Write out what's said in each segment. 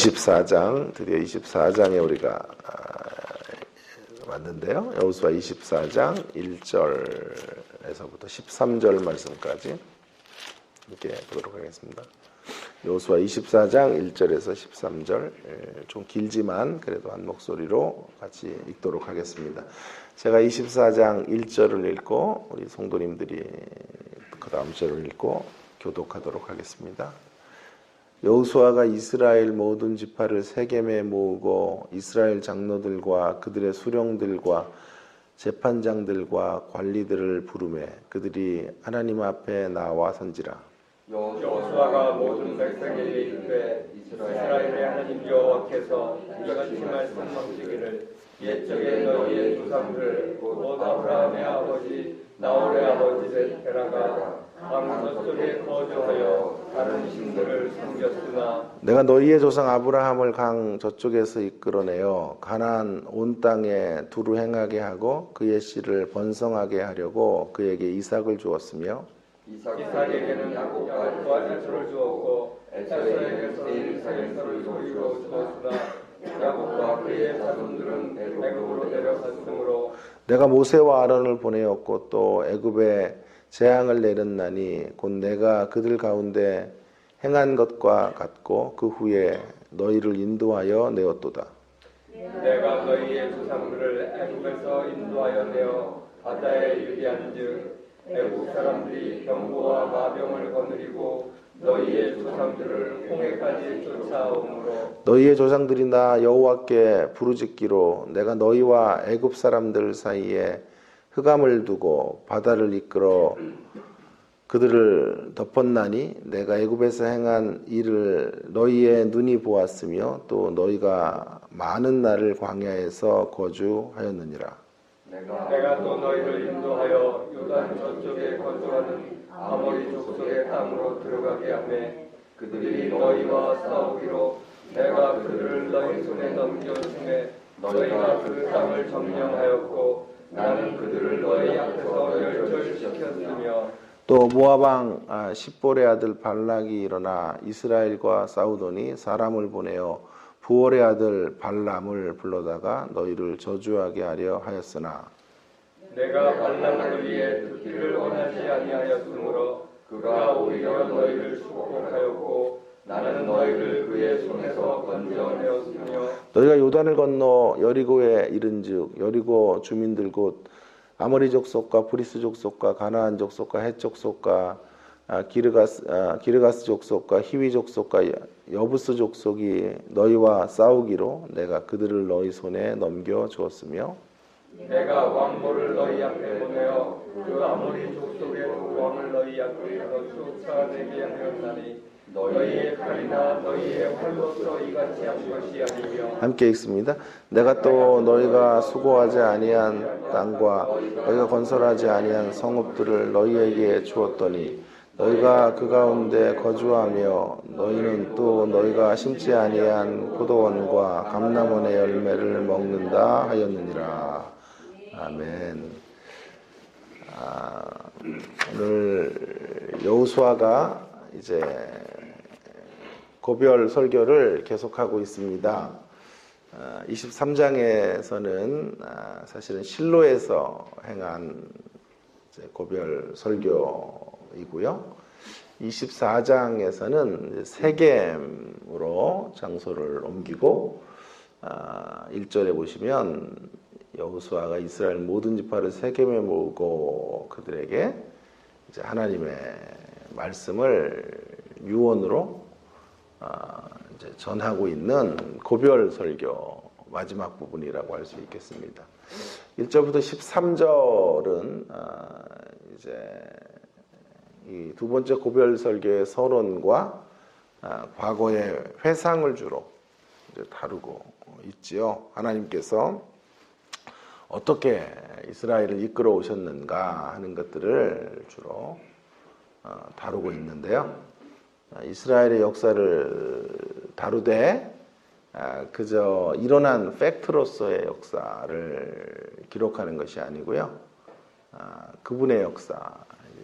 24장, 드디어 24장에 우리가 왔는데요. 여호수아 24장 1절에서부터 13절 말씀까지 함께 보도록 하겠습니다. 여호수아 24장 1절에서 13절, 좀 길지만 그래도 한 목소리로 같이 읽도록 하겠습니다. 제가 24장 1절을 읽고 우리 성도님들이 그 다음 절을 읽고 교독하도록 하겠습니다. 여호수아가 이스라엘 모든 지파를 세겜에 모으고 이스라엘 장로들과 그들의 수령들과 재판장들과 관리들을 부르매 그들이 하나님 앞에 나와 선지라. 여호수아가 모든 백성에게 이르되 이스라엘의 하나님 여호와께서 이같이 말씀하시기를 옛적에 너희의 조상들 곧 아브라함의 아버지 나홀의 아버지 데라가 강 저쪽에 거주하여 다른 신들을 섬겼으나 내가 너희의 조상 아브라함을 강 저쪽에서 이끌어내어 가나안 온 땅에 두루 행하게 하고 그의 씨를 번성하게 하려고 그에게 이삭을 주었으며 이삭에게는 야곱과 에서를 주었고 에서에게서 이삭을 주었으나 야곱과 그의 자손들은 애굽으로 내려갔으므로 내가 모세와 아론을 보내었고 또 애굽에 재앙을 내렸나니 곧 내가 그들 가운데 행한 것과 같고 그 후에 너희를 인도하여 내었도다. 내가 너희의 조상들을 애굽에서 인도하여 내어 바다에 이르게한즉 애굽 사람들이 병거와 마병을 거느리고 너희의 조상들을 홍해까지 쫓아오므로 너희의 조상들이 나 여호와께 부르짖기로 내가 너희와 애굽 사람들 사이에 흑암을 두고 바다를 이끌어 그들을 덮었나니 내가 애굽에서 행한 일을 너희의 눈이 보았으며 또 너희가 많은 날을 광야에서 거주하였느니라. 내가 또 너희를 인도하여 요단 저쪽에 거주하는 아모리 족속의 땅으로 들어가게 하며 그들이 너희와 싸우기로 내가 그들을 너희 손에 넘겨주매 너희가 그 땅을 점령하였고 나는 그들을 너희 앞에서 멸절시켰으며 또 모압 왕 십볼의 아들 발락이 일어나 이스라엘과 싸우더니 사람을 보내어 부올의 아들 발람을 불러다가 너희를 저주하게 하려 하였으나 내가 발람을 위해 듣기를 원하지 아니하였으므로 그가 오히려 너희를 축복하였고 나는 너희를 그의 손에서 건져내었으며 너희가 요단을 건너 여리고에 이른즉 여리고 주민들 곧 아모리 족속과 브리스 족속과 가나안 족속과 헷 족속과 기르가스 족속과 히위 족속과 여부스 족속이 너희와 싸우기로 내가 그들을 너희 손에 넘겨 주었으며 내가 왕보를 너희 앞에 보내어 그 아모리 족속의 왕을 너희 앞에서 쫓아내게 하였나니 너희의 칼이나 너희의 활로서 이같이 한 것이 아니며 함께 읽습니다. 내가 또 너희가 수고하지 아니한 땅과 너희가 건설하지 아니한 성읍들을 너희에게 주었더니 너희가 그 가운데 거주하며 너희는 또 너희가 심지 아니한 포도원과 감람원의 열매를 먹는다 하였느니라. 아멘. 오늘 여호수아가 이제 고별 설교를 계속하고 있습니다. 23장에서는 사실은 실로에서 행한 고별 설교이고요. 24장에서는 세겜으로 장소를 옮기고 1절에 보시면 여호수아가 이스라엘 모든 지파를 세겜에 모으고 그들에게 이제 하나님의 말씀을 유언으로 이제 전하고 있는 고별 설교 마지막 부분이라고 할 수 있겠습니다. 1절부터 13절은 이제 이 두 번째 고별 설교의 서론과 과거의 회상을 주로 이제 다루고 있지요. 하나님께서 어떻게 이스라엘을 이끌어 오셨는가 하는 것들을 주로 다루고 있는데요. 이스라엘의 역사를 다루되 그저 일어난 팩트로서의 역사를 기록하는 것이 아니고요. 그분의 역사,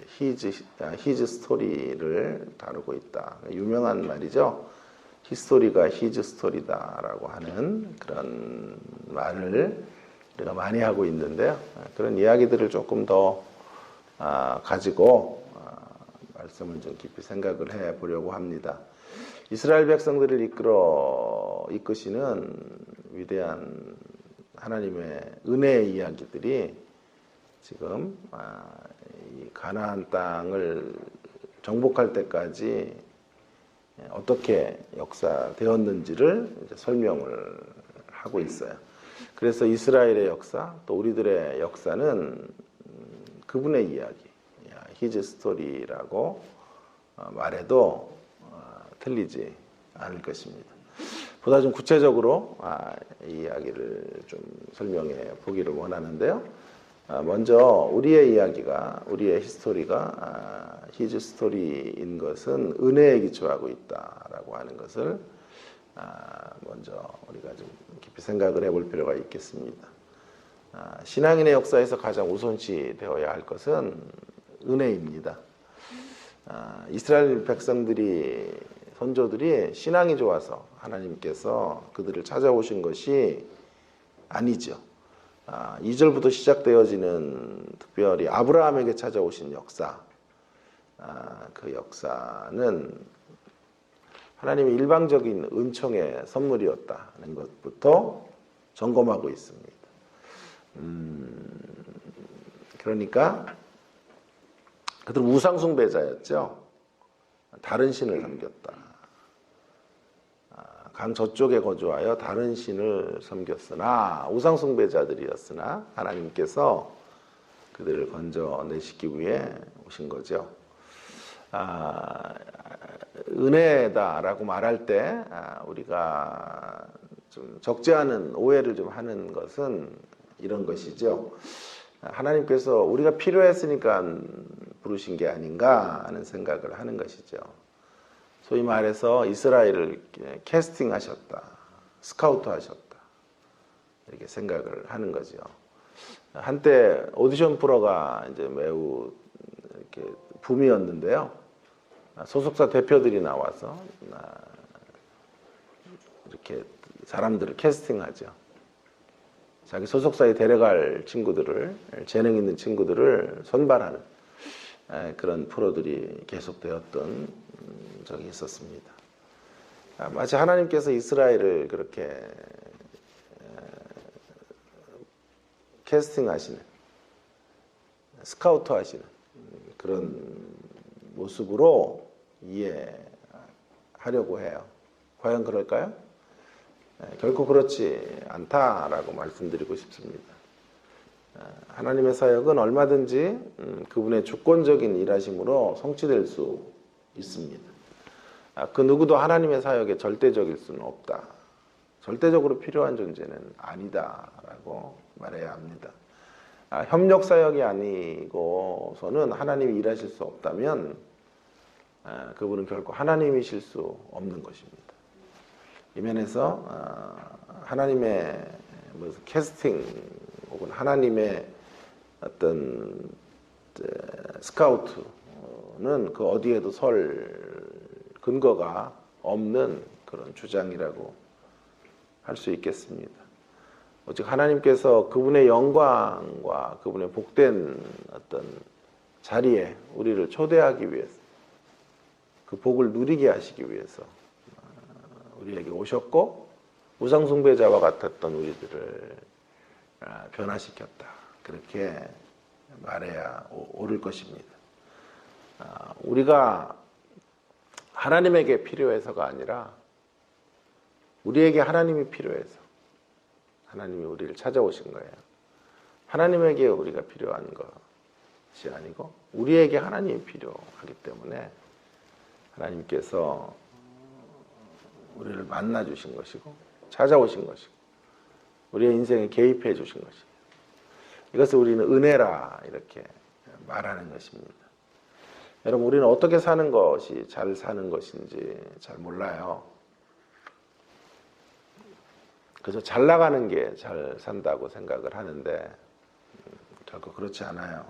히즈 스토리를 다루고 있다. 유명한 말이죠. 히스토리가 히즈 스토리다라고 하는 그런 말을 우리가 많이 하고 있는데요. 그런 이야기들을 조금 더 가지고 말씀을 좀 깊이 생각을 해 보려고 합니다. 이스라엘 백성들을 이끄시는 위대한 하나님의 은혜의 이야기들이 지금 이 가나안 땅을 정복할 때까지 어떻게 역사되었는지를 이제 설명을 하고 있어요. 그래서 이스라엘의 역사, 또 우리들의 역사는 그분의 이야기, 히즈 스토리라고 말해도 틀리지 않을 것입니다. 보다 좀 구체적으로 이 이야기를 좀 설명해 보기를 원하는데요. 먼저 우리의 이야기가, 우리의 히스토리가 히즈 스토리인 것은 은혜에 기초하고 있다라고 하는 것을 먼저 우리가 좀 깊이 생각을 해볼 필요가 있겠습니다. 신앙인의 역사에서 가장 우선시 되어야 할 것은 은혜입니다. 이스라엘 백성들이, 선조들이 신앙이 좋아서 하나님께서 그들을 찾아오신 것이 아니죠. 2절부터 시작되어지는 특별히 아브라함에게 찾아오신 역사, 그 역사는 하나님의 일방적인 은총의 선물이었다는 것부터 점검하고 있습니다. 그러니까 그들은 우상숭배자였죠. 다른 신을 섬겼다. 강 저쪽에 거주하여 다른 신을 섬겼으나, 우상숭배자들이었으나 하나님께서 그들을 건져내시기 위해 오신 거죠. 은혜다라고 말할 때 우리가 좀 적지 않은 오해를 좀 하는 것은 이런 것이죠. 하나님께서 우리가 필요했으니까 부르신 게 아닌가 하는 생각을 하는 것이죠. 소위 말해서 이스라엘을 캐스팅하셨다, 스카우트 하셨다, 이렇게 생각을 하는 거죠. 한때 오디션 프로가 이제 매우 이렇게 붐이었는데요. 소속사 대표들이 나와서 이렇게 사람들을 캐스팅하죠. 자기 소속사에 데려갈 친구들을, 재능 있는 친구들을 선발하는 그런 프로들이 계속되었던 적이 있었습니다. 마치 하나님께서 이스라엘을 그렇게 캐스팅하시는, 스카우트 하시는 그런 모습으로 이해하려고 해요. 과연 그럴까요? 결코 그렇지 않다라고 말씀드리고 싶습니다. 하나님의 사역은 얼마든지 그분의 주권적인 일하심으로 성취될 수 있습니다. 그 누구도 하나님의 사역에 절대적일 수는 없다. 절대적으로 필요한 존재는 아니다라고 말해야 합니다. 협력 사역이 아니고서는 하나님이 일하실 수 없다면 그분은 결코 하나님이실 수 없는 것입니다. 이 면에서 하나님의 캐스팅 혹은 하나님의 어떤 스카우트는 그 어디에도 설 근거가 없는 그런 주장이라고 할 수 있겠습니다. 오직 하나님께서 그분의 영광과 그분의 복된 어떤 자리에 우리를 초대하기 위해서, 그 복을 누리게 하시기 위해서 우리에게 오셨고, 우상숭배자와 같았던 우리들을 변화시켰다. 그렇게 말해야 옳을 것입니다. 우리가 하나님에게 필요해서가 아니라 우리에게 하나님이 필요해서 하나님이 우리를 찾아오신 거예요. 하나님에게 우리가 필요한 것이 아니고 우리에게 하나님이 필요하기 때문에 하나님께서 우리를 만나 주신 것이고 찾아오신 것이고 우리의 인생에 개입해 주신 것이에요. 이것을 우리는 은혜라 이렇게 말하는 것입니다. 여러분, 우리는 어떻게 사는 것이 잘 사는 것인지 잘 몰라요. 그래서 잘 나가는 게 잘 산다고 생각을 하는데 결코 그렇지 않아요.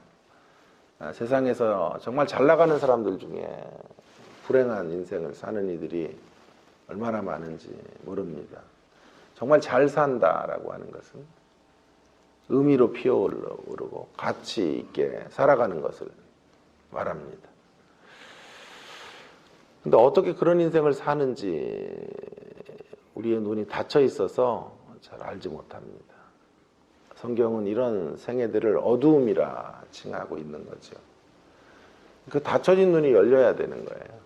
세상에서 정말 잘 나가는 사람들 중에 불행한 인생을 사는 이들이 얼마나 많은지 모릅니다. 정말 잘 산다라고 하는 것은 의미로 피어오르고 가치 있게 살아가는 것을 말합니다. 근데 어떻게 그런 인생을 사는지 우리의 눈이 닫혀 있어서 잘 알지 못합니다. 성경은 이런 생애들을 어두움이라 칭하고 있는 거죠. 그 닫혀진 눈이 열려야 되는 거예요.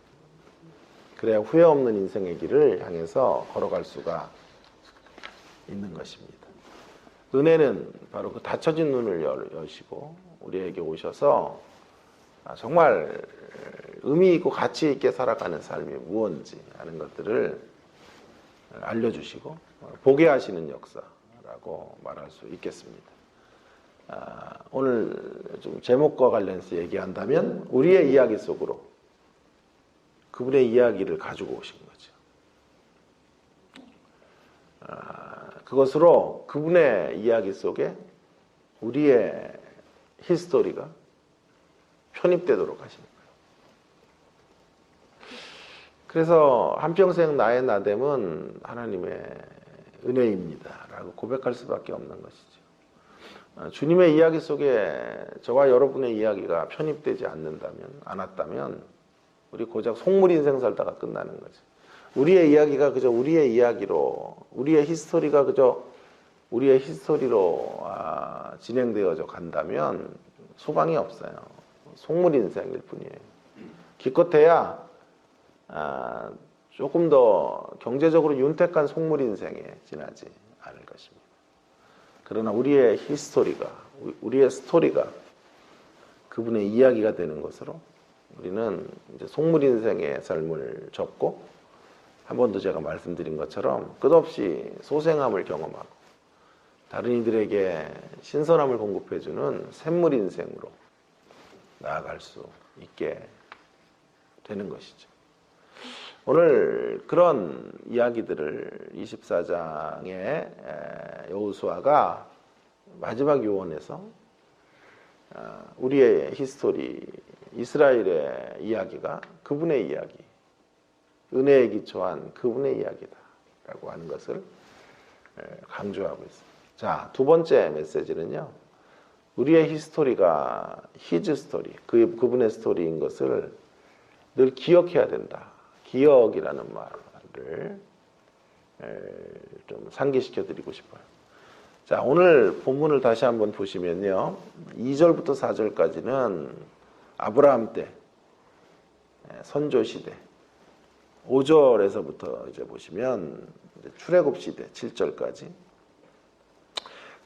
그래야 후회 없는 인생의 길을 향해서 걸어갈 수가 있는 것입니다. 은혜는 바로 그 닫혀진 눈을 여시고 우리에게 오셔서 정말 의미 있고 가치 있게 살아가는 삶이 무엇인지 하는 것들을 알려주시고 보게 하시는 역사라고 말할 수 있겠습니다. 오늘 좀 제목과 관련해서 얘기한다면 우리의 이야기 속으로 그분의 이야기를 가지고 오신 거죠. 그것으로 그분의 이야기 속에 우리의 히스토리가 편입되도록 하시는 거예요. 그래서 한평생 나의 나됨은 하나님의 은혜입니다 라고 고백할 수밖에 없는 것이죠. 주님의 이야기 속에 저와 여러분의 이야기가 편입되지 않았다면 우리 고작 속물 인생 살다가 끝나는 거죠. 우리의 이야기가 그저 우리의 이야기로, 우리의 히스토리가 그저 우리의 히스토리로 진행되어져 간다면 소망이 없어요. 속물 인생일 뿐이에요. 기껏해야 조금 더 경제적으로 윤택한 속물 인생에 지나지 않을 것입니다. 그러나 우리의 히스토리가, 우리의 스토리가 그분의 이야기가 되는 것으로 우리는 이제 속물 인생의 삶을 접고 한 번도 제가 말씀드린 것처럼 끝없이 소생함을 경험하고 다른 이들에게 신선함을 공급해주는 샘물 인생으로 나아갈 수 있게 되는 것이죠. 오늘 그런 이야기들을 24장의 여호수아가 마지막 요원에서 우리의 히스토리, 이스라엘의 이야기가 그분의 이야기, 은혜에 기초한 그분의 이야기다라고 하는 것을 강조하고 있습니다. 자, 두 번째 메시지는요. 우리의 히스토리가 히즈 스토리, 그분의 스토리인 것을 늘 기억해야 된다. 기억이라는 말을 좀 상기시켜 드리고 싶어요. 자, 오늘 본문을 다시 한번 보시면요. 2절부터 4절까지는 아브라함 때 선조 시대, 5절에서부터 이제 보시면 출애굽 시대 7절까지,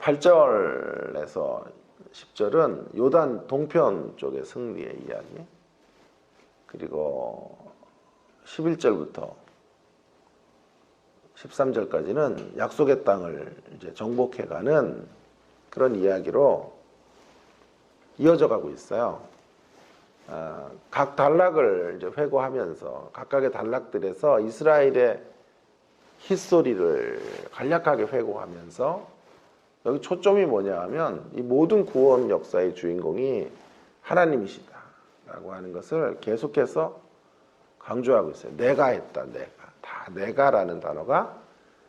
8절에서 10절은 요단 동편 쪽의 승리의 이야기, 그리고 11절부터 13절까지는 약속의 땅을 이제 정복해가는 그런 이야기로 이어져 가고 있어요. 각 단락을 이제 회고하면서 각각의 단락들에서 이스라엘의 히스토리를 간략하게 회고하면서 여기 초점이 뭐냐 하면 이 모든 구원 역사의 주인공이 하나님이시다라고 하는 것을 계속해서 강조하고 있어요. 내가 했다, 다 내가라는 단어가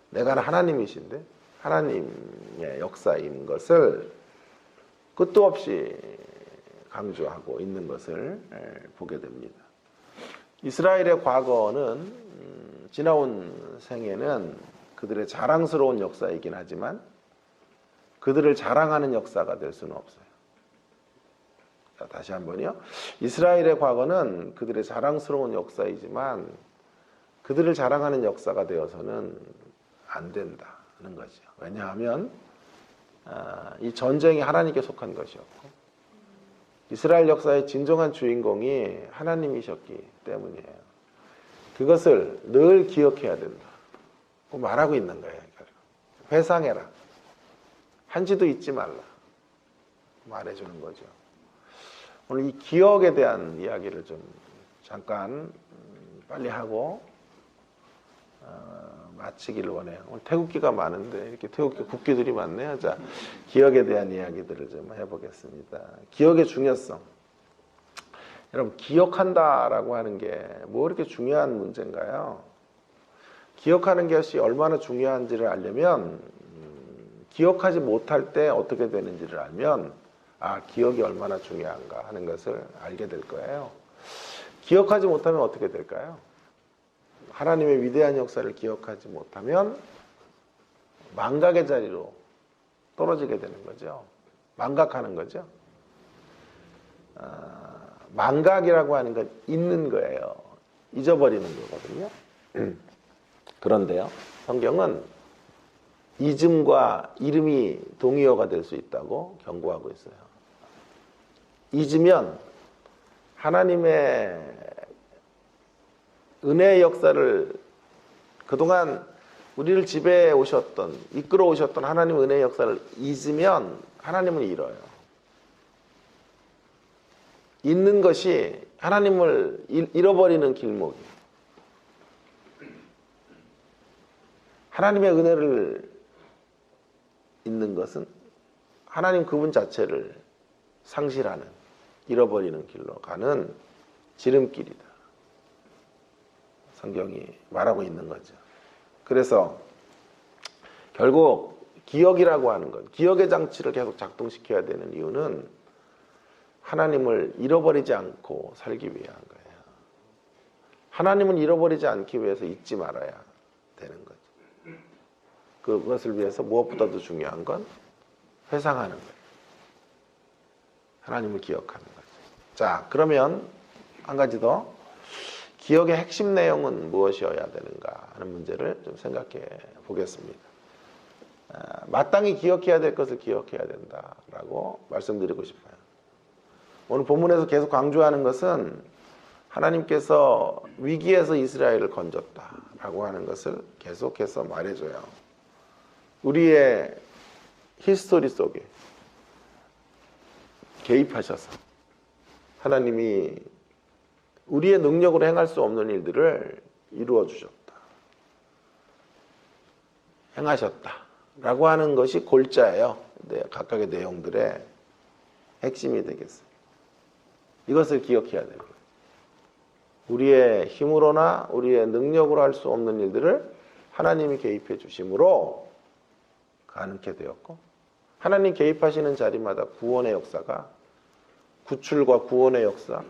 내가는 하나님이신데 하나님의 역사인 것을 끝도 없이 강조하고 있는 것을 보게 됩니다. 이스라엘의 과거는 지나온 생애는 그들의 자랑스러운 역사이긴 하지만 그들을 자랑하는 역사가 될 수는 없어요. 자, 다시 한번요. 이스라엘의 과거는 그들의 자랑스러운 역사이지만 그들을 자랑하는 역사가 되어서는 안 된다는 거죠. 왜냐하면 이 전쟁이 하나님께 속한 것이었고 이스라엘 역사의 진정한 주인공이 하나님이셨기 때문이에요. 그것을 늘 기억해야 된다. 말하고 있는 거예요. 회상해라. 한지도 잊지 말라. 말해주는 거죠. 오늘 이 기억에 대한 이야기를 좀 잠깐 빨리 하고 마치기를 원해요. 오늘 태극기가 많은데 이렇게 태극기 국기들이 많네요. 자, 기억에 대한 이야기들을 좀 해보겠습니다. 기억의 중요성. 여러분, 기억한다라고 하는 게 뭐 이렇게 중요한 문제인가요? 기억하는 것이 얼마나 중요한지를 알려면 기억하지 못할 때 어떻게 되는지를 알면 기억이 얼마나 중요한가 하는 것을 알게 될 거예요. 기억하지 못하면 어떻게 될까요? 하나님의 위대한 역사를 기억하지 못하면 망각의 자리로 떨어지게 되는 거죠. 망각하는 거죠. 망각이라고 하는 건 잊는 거예요. 잊어버리는 거거든요. 그런데요, 성경은 잊음과 이름이 동의어가 될 수 있다고 경고하고 있어요. 잊으면 하나님의 은혜의 역사를 그동안 우리를 지배해 오셨던, 이끌어 오셨던 하나님의 은혜의 역사를 잊으면 하나님은 잃어요. 잊는 것이 하나님을 잃어버리는 길목이에요. 하나님의 은혜를 잊는 것은 하나님 그분 자체를 상실하는, 잃어버리는 길로 가는 지름길이다. 성경이 말하고 있는 거죠. 그래서 결국 기억이라고 하는 것, 기억의 장치를 계속 작동시켜야 되는 이유는 하나님을 잃어버리지 않고 살기 위한 거예요. 하나님은 잃어버리지 않기 위해서 잊지 말아야 되는 거죠. 그것을 위해서 무엇보다도 중요한 건 회상하는 거예요. 하나님을 기억하는 거죠. 자, 그러면 한 가지 더, 기억의 핵심 내용은 무엇이어야 되는가 하는 문제를 좀 생각해 보겠습니다. 마땅히 기억해야 될 것을 기억해야 된다라고 말씀드리고 싶어요. 오늘 본문에서 계속 강조하는 것은 하나님께서 위기에서 이스라엘을 건졌다라고 하는 것을 계속해서 말해줘요. 우리의 히스토리 속에 개입하셔서 하나님이 우리의 능력으로 행할 수 없는 일들을 이루어 주셨다, 행하셨다 라고 하는 것이 골자예요. 각각의 내용들의 핵심이 되겠어요. 이것을 기억해야 되는 거예요. 우리의 힘으로나 우리의 능력으로 할 수 없는 일들을 하나님이 개입해 주심으로 가능케 되었고, 하나님 개입하시는 자리마다 구원의 역사가, 구출과 구원의 역사,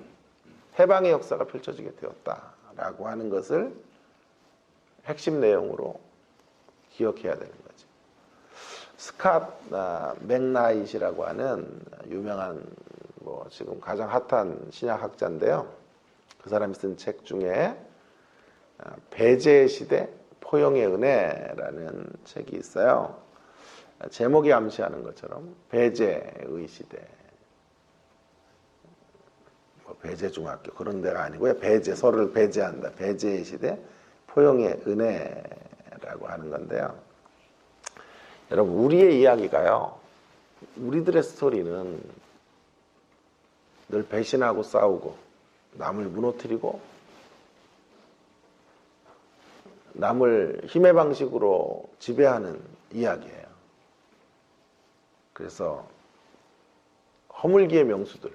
해방의 역사가 펼쳐지게 되었다라고 하는 것을 핵심 내용으로 기억해야 되는 거죠. 스캇 맥나잇이라고 하는 유명한 지금 가장 핫한 신약학자인데요. 그 사람이 쓴 책 중에 배제의 시대, 포용의 은혜라는 책이 있어요. 제목이 암시하는 것처럼 배제의 시대, 배제중학교 그런 데가 아니고요. 배제, 서로를 배제한다. 배제의 시대, 포용의 은혜라고 하는 건데요. 여러분, 우리의 이야기가요, 우리들의 스토리는 늘 배신하고 싸우고 남을 무너뜨리고 남을 힘의 방식으로 지배하는 이야기예요. 그래서 허물기의 명수들,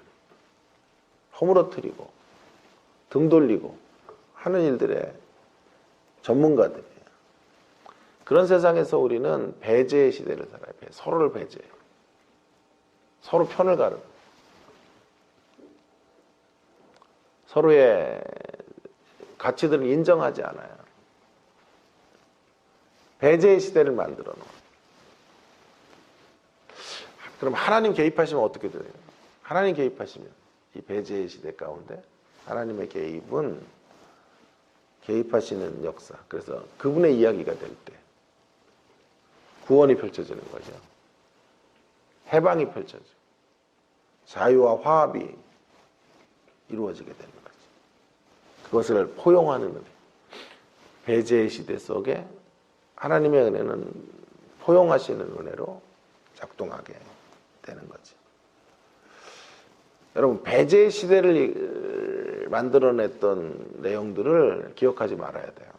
허물어뜨리고 등 돌리고 하는 일들의 전문가들이에요. 그런 세상에서 우리는 배제의 시대를 살아요. 서로를 배제해요. 서로 편을 가르고 서로의 가치들을 인정하지 않아요. 배제의 시대를 만들어 놓아요. 그럼 하나님 개입하시면 어떻게 돼요? 하나님 개입하시면 이 배제의 시대 가운데 하나님의 개입은, 개입하시는 역사, 그래서 그분의 이야기가 될 때 구원이 펼쳐지는 거죠. 해방이 펼쳐지고 자유와 화합이 이루어지게 되는 거죠. 그것을 포용하는 은혜, 배제의 시대 속에 하나님의 은혜는 포용하시는 은혜로 작동하게 되는 거죠. 여러분, 배제의 시대를 만들어냈던 내용들을 기억하지 말아야 돼요.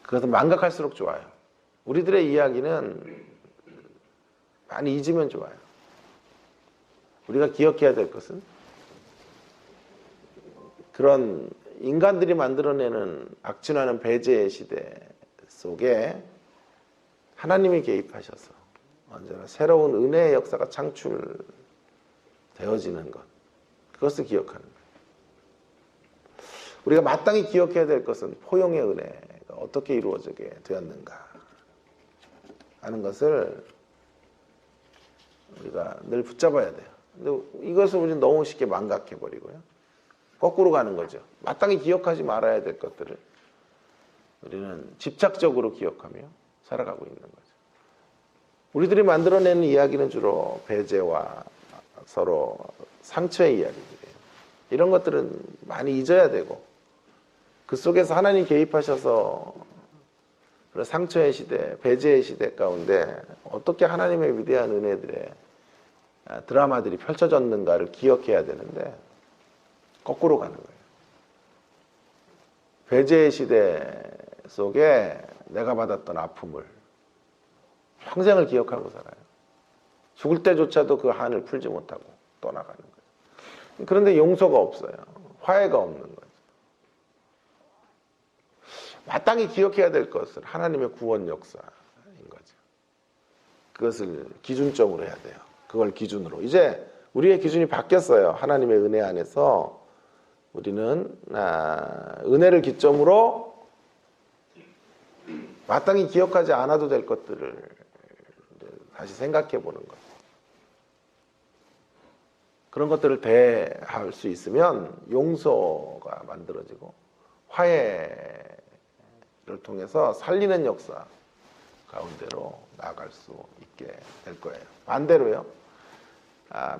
그것은 망각할수록 좋아요. 우리들의 이야기는 많이 잊으면 좋아요. 우리가 기억해야 될 것은 그런 인간들이 만들어내는 악진화는 배제의 시대 속에 하나님이 개입하셔서 언제나 새로운 은혜의 역사가 창출되어지는 것, 그것을 기억하는 거예요. 우리가 마땅히 기억해야 될 것은 포용의 은혜가 어떻게 이루어지게 되었는가 하는 것을 우리가 늘 붙잡아야 돼요. 근데 이것을 우리는 너무 쉽게 망각해버리고요. 거꾸로 가는 거죠. 마땅히 기억하지 말아야 될 것들을 우리는 집착적으로 기억하며 살아가고 있는 거죠. 우리들이 만들어내는 이야기는 주로 배제와 서로 상처의 이야기들이에요. 이런 것들은 많이 잊어야 되고, 그 속에서 하나님 개입하셔서 상처의 시대, 배제의 시대 가운데 어떻게 하나님의 위대한 은혜들의 드라마들이 펼쳐졌는가를 기억해야 되는데 거꾸로 가는 거예요. 배제의 시대 속에 내가 받았던 아픔을 평생을 기억하고 살아요. 죽을 때조차도 그 한을 풀지 못하고 떠나가는 거예요. 그런데 용서가 없어요. 화해가 없는 거죠. 마땅히 기억해야 될 것은 하나님의 구원 역사인 거죠. 그것을 기준점으로 해야 돼요. 그걸 기준으로. 이제 우리의 기준이 바뀌었어요. 하나님의 은혜 안에서 우리는 은혜를 기점으로 마땅히 기억하지 않아도 될 것들을 다시 생각해 보는 것. 그런 것들을 대할 수 있으면 용서가 만들어지고 화해를 통해서 살리는 역사 가운데로 나아갈 수 있게 될 거예요. 반대로요.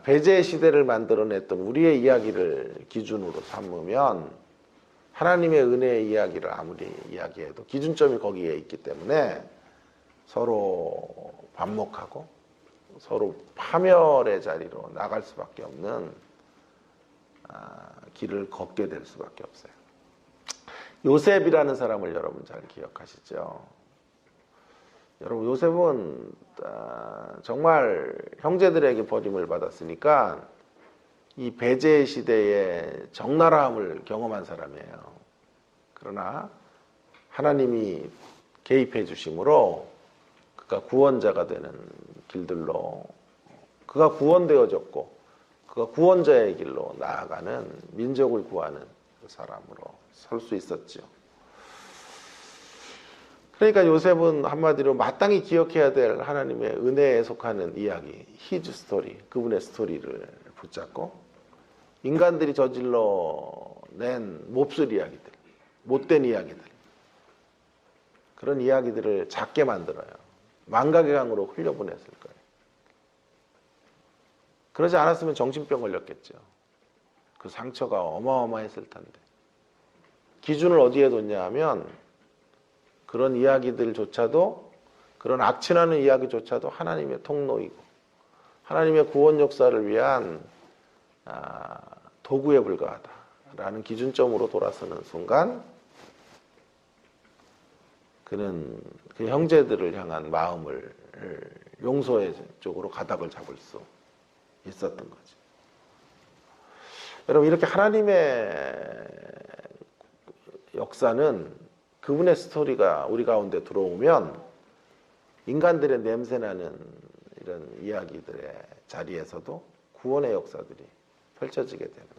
배제의 시대를 만들어냈던 우리의 이야기를 기준으로 삼으면 하나님의 은혜의 이야기를 아무리 이야기해도 기준점이 거기에 있기 때문에 서로 반목하고 서로 파멸의 자리로 나갈 수밖에 없는 길을 걷게 될 수밖에 없어요. 요셉이라는 사람을 여러분 잘 기억하시죠? 여러분, 요셉은 정말 형제들에게 버림을 받았으니까 이 배제의 시대의 적나라함을 경험한 사람이에요. 그러나 하나님이 개입해 주심으로 그가 구원자가 되는 길들로 그가 구원되어졌고 그가 구원자의 길로 나아가는 민족을 구하는 그 사람으로 설 수 있었죠. 그러니까 요셉은 한마디로 마땅히 기억해야 될 하나님의 은혜에 속하는 이야기, 히즈 스토리, 그분의 스토리를 붙잡고 인간들이 저질러 낸 몹쓸 이야기들, 못된 이야기들, 그런 이야기들을 작게 만들어요. 망각의 강으로 흘려보냈을 거예요. 그러지 않았으면 정신병 걸렸겠죠. 그 상처가 어마어마했을 텐데. 기준을 어디에 뒀냐 하면 그런 이야기들조차도, 그런 악취나는 이야기조차도 하나님의 통로이고 하나님의 구원 역사를 위한 도구에 불과하다라는 기준점으로 돌아서는 순간 그는 그 형제들을 향한 마음을 용서의 쪽으로 가닥을 잡을 수 있었던 거죠. 여러분, 이렇게 하나님의 역사는, 그분의 스토리가 우리 가운데 들어오면 인간들의 냄새나는 이런 이야기들의 자리에서도 구원의 역사들이 펼쳐지게 되는 거예요.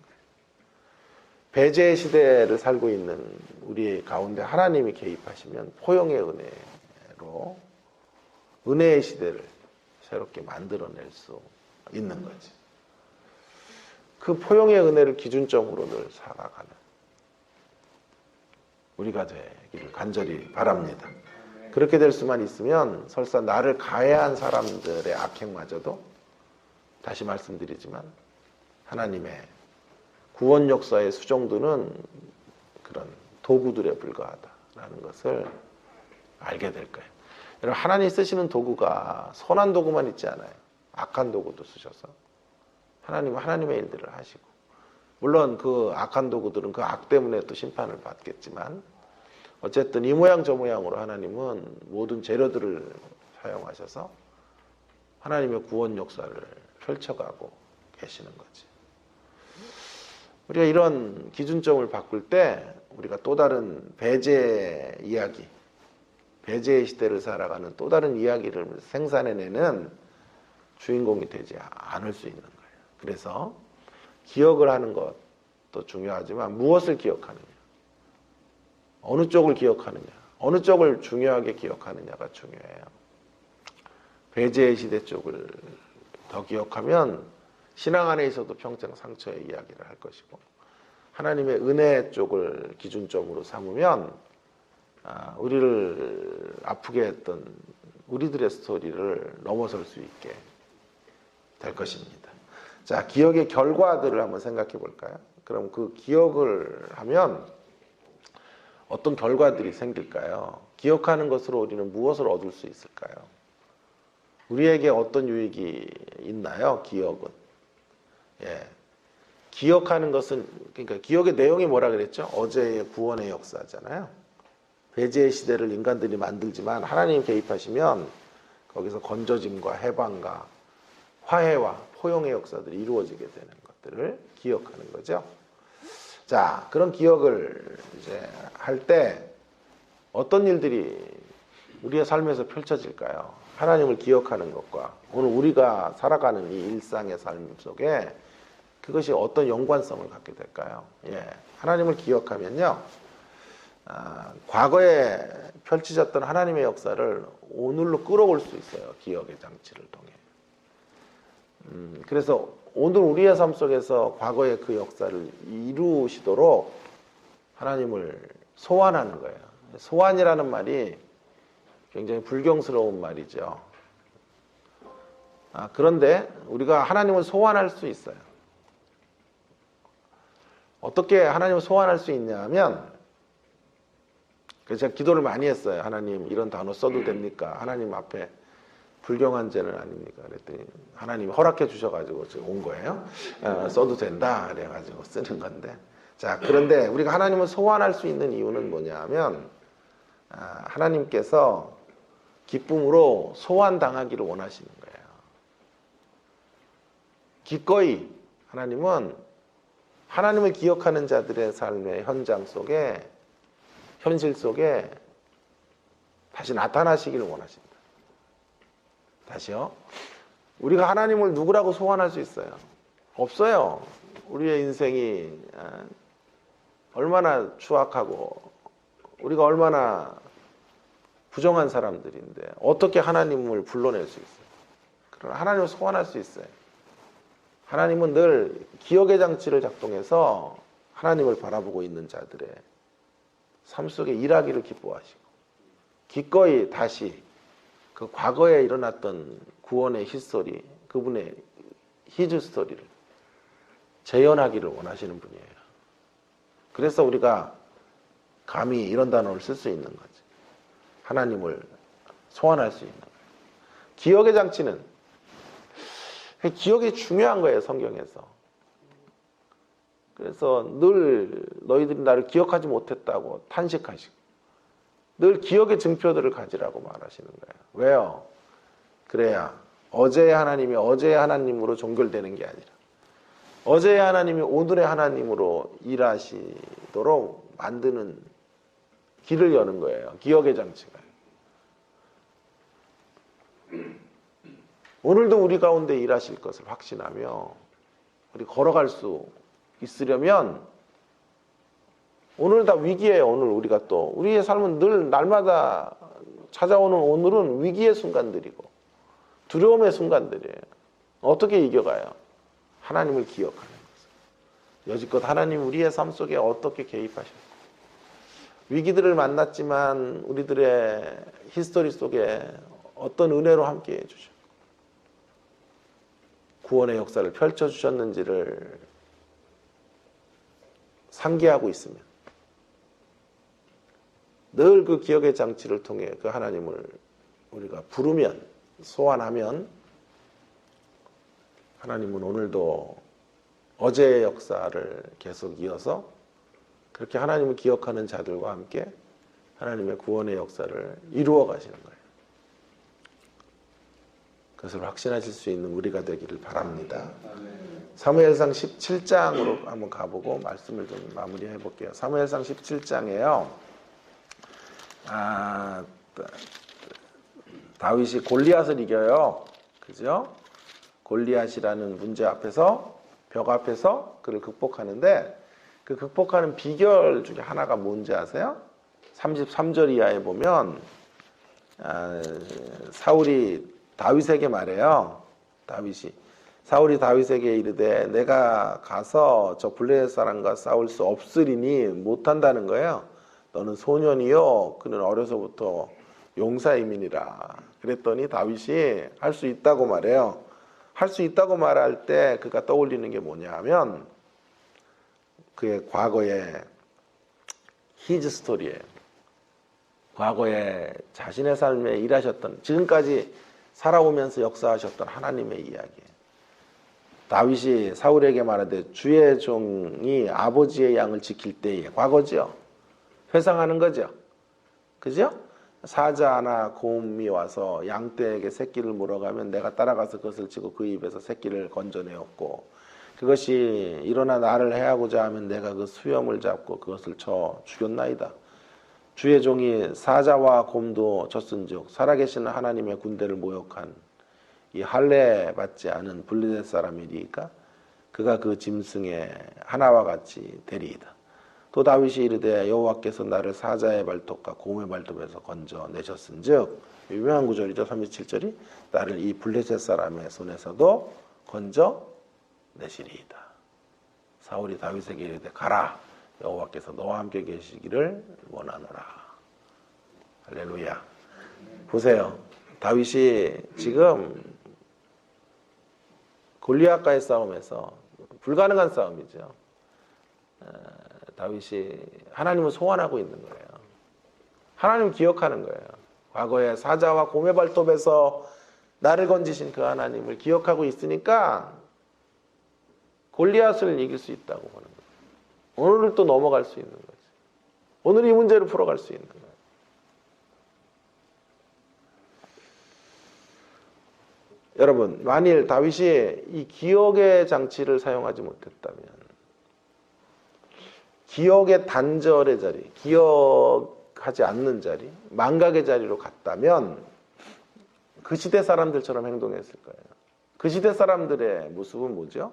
배제의 시대를 살고 있는 우리 가운데 하나님이 개입하시면 포용의 은혜로 은혜의 시대를 새롭게 만들어낼 수 있는 거지. 그 포용의 은혜를 기준점으로 늘 살아가는 우리가 되기를 간절히 바랍니다. 그렇게 될 수만 있으면 설사 나를 가해한 사람들의 악행마저도, 다시 말씀드리지만 하나님의 구원 역사의 수종두는 그런 도구들에 불과하다라는 것을 알게 될 거예요. 여러분, 하나님 쓰시는 도구가 선한 도구만 있지 않아요. 악한 도구도 쓰셔서 하나님은 하나님의 일들을 하시고, 물론 그 악한 도구들은 그 악 때문에 또 심판을 받겠지만 어쨌든 이 모양 저 모양으로 하나님은 모든 재료들을 사용하셔서 하나님의 구원 역사를 펼쳐가고 계시는 거지. 우리가 이런 기준점을 바꿀 때 우리가 또 다른 배제 이야기, 배제의 시대를 살아가는 또 다른 이야기를 생산해내는 주인공이 되지 않을 수 있는 거예요. 그래서 기억을 하는 것도 중요하지만 무엇을 기억하느냐, 어느 쪽을 기억하느냐, 어느 쪽을 중요하게 기억하느냐가 중요해요. 배제의 시대 쪽을 더 기억하면 신앙 안에 있어도 평생 상처의 이야기를 할 것이고, 하나님의 은혜 쪽을 기준점으로 삼으면 우리를 아프게 했던 우리들의 스토리를 넘어설 수 있게 될 것입니다. 자, 기억의 결과들을 한번 생각해 볼까요? 그럼 그 기억을 하면 어떤 결과들이 생길까요? 기억하는 것으로 우리는 무엇을 얻을 수 있을까요? 우리에게 어떤 유익이 있나요? 기억은. 예. 기억하는 것은, 그러니까 기억의 내용이 뭐라 그랬죠? 어제의 구원의 역사잖아요. 배제의 시대를 인간들이 만들지만 하나님 개입하시면 거기서 건져짐과 해방과 화해와 포용의 역사들이 이루어지게 되는 것들을 기억하는 거죠. 자, 그런 기억을 이제 할 때 어떤 일들이 우리의 삶에서 펼쳐질까요? 하나님을 기억하는 것과 오늘 우리가 살아가는 이 일상의 삶 속에 그것이 어떤 연관성을 갖게 될까요? 예, 하나님을 기억하면요, 과거에 펼쳐졌던 하나님의 역사를 오늘로 끌어올 수 있어요. 기억의 장치를 통해. 그래서 오늘 우리의 삶 속에서 과거의 그 역사를 이루시도록 하나님을 소환하는 거예요. 소환이라는 말이 굉장히 불경스러운 말이죠. 그런데 우리가 하나님을 소환할 수 있어요. 어떻게 하나님을 소환할 수 있냐면, 그래서 제가 기도를 많이 했어요. 하나님, 이런 단어 써도 됩니까? 하나님 앞에 불경한 죄는 아닙니까? 그랬더니 하나님이 허락해 주셔가지고 지금 온 거예요. 써도 된다 그래가지고 쓰는 건데. 자, 그런데 우리가 하나님을 소환할 수 있는 이유는 뭐냐면, 하나님께서 기쁨으로 소환당하기를 원하시는 거예요. 기꺼이 하나님은 하나님을 기억하는 자들의 삶의 현장 속에, 현실 속에 다시 나타나시기를 원하십니다. 다시요. 우리가 하나님을 누구라고 소환할 수 있어요? 없어요. 우리의 인생이 얼마나 추악하고 우리가 얼마나 부정한 사람들인데 어떻게 하나님을 불러낼 수 있어요? 그러나 하나님을 소환할 수 있어요. 하나님은 늘 기억의 장치를 작동해서 하나님을 바라보고 있는 자들의 삶 속에 일하기를 기뻐하시고 기꺼이 다시 그 과거에 일어났던 구원의 히스토리, 그분의 히즈 스토리를 재현하기를 원하시는 분이에요. 그래서 우리가 감히 이런 단어를 쓸 수 있는 거지. 하나님을 소환할 수 있는 거예요. 기억의 장치는, 기억이 중요한 거예요, 성경에서. 그래서 늘 너희들이 나를 기억하지 못했다고 탄식하시고 늘 기억의 증표들을 가지라고 말하시는 거예요. 왜요? 그래야 어제의 하나님이 어제의 하나님으로 종결되는 게 아니라 어제의 하나님이 오늘의 하나님으로 일하시도록 만드는 길을 여는 거예요. 기억의 장치가. 오늘도 우리 가운데 일하실 것을 확신하며 우리 걸어갈 수 있으려면 오늘 다 위기예요. 오늘 우리가 또 우리의 삶은 늘 날마다 찾아오는 오늘은 위기의 순간들이고 두려움의 순간들이에요. 어떻게 이겨가요? 하나님을 기억하는 거죠. 여지껏 하나님 우리의 삶 속에 어떻게 개입하셨고 위기들을 만났지만 우리들의 히스토리 속에 어떤 은혜로 함께 해주셨고 구원의 역사를 펼쳐주셨는지를 상기하고 있으면 늘 그 기억의 장치를 통해 그 하나님을 우리가 부르면, 소환하면 하나님은 오늘도 어제의 역사를 계속 이어서 그렇게 하나님을 기억하는 자들과 함께 하나님의 구원의 역사를 이루어 가시는 거예요. 그것을 확신하실 수 있는 우리가 되기를 바랍니다. 사무엘상 17장으로 한번 가보고 말씀을 좀 마무리해 볼게요. 사무엘상 17장에요. 다윗이 골리앗을 이겨요. 그죠? 골리앗이라는 문제 앞에서, 벽 앞에서 그를 극복하는데, 그 극복하는 비결 중에 하나가 뭔지 아세요? 33절 이하에 보면 사울이 다윗에게 말해요. 사울이 다윗에게 이르되 내가 가서 저 블레셋 사람과 싸울 수 없으리니 못한다는 거예요. 너는 소년이요 그는 어려서부터 용사이민이라. 그랬더니 다윗이 할 수 있다고 말해요. 할 수 있다고 말할 때 그가 떠올리는 게 뭐냐 하면 그의 과거의 히즈 스토리예요. 과거에 자신의 삶에 일하셨던, 지금까지 살아오면서 역사하셨던 하나님의 이야기예요. 다윗이 사울에게 말하되 주의 종이 아버지의 양을 지킬 때에, 과거죠. 회상하는 거죠. 그죠? 사자나 곰이 와서 양떼에게 새끼를 물어가면 내가 따라가서 그것을 치고 그 입에서 새끼를 건져내었고, 그것이 일어나 나를 해하고자 하면 내가 그 수염을 잡고 그것을 쳐 죽였나이다. 주의 종이 사자와 곰도 쳤은즉 살아계시는 하나님의 군대를 모욕한 이 할례 받지 않은 블레셋 사람이리까 그가 그 짐승의 하나와 같이 되리이다. 또 다윗이 이르되 여호와께서 나를 사자의 발톱과 곰의 발톱에서 건져 내셨은즉, 유명한 구절이죠. 37절이 나를 이 블레셋 사람의 손에서도 건져 내시리이다. 사울이 다윗에게 이르되 가라, 여호와께서 너와 함께 계시기를 원하노라. 할렐루야. 보세요. 다윗이 지금 골리앗과의 싸움에서, 불가능한 싸움이죠. 다윗이 하나님을 소환하고 있는 거예요. 하나님을 기억하는 거예요. 과거에 사자와 곰의 발톱에서 나를 건지신 그 하나님을 기억하고 있으니까 골리앗을 이길 수 있다고 보는 거예요. 오늘을 또 넘어갈 수 있는 거죠. 오늘 이 문제를 풀어갈 수 있는 거예요. 여러분, 만일 다윗이 이 기억의 장치를 사용하지 못했다면, 기억의 단절의 자리, 기억하지 않는 자리, 망각의 자리로 갔다면 그 시대 사람들처럼 행동했을 거예요. 그 시대 사람들의 모습은 뭐죠?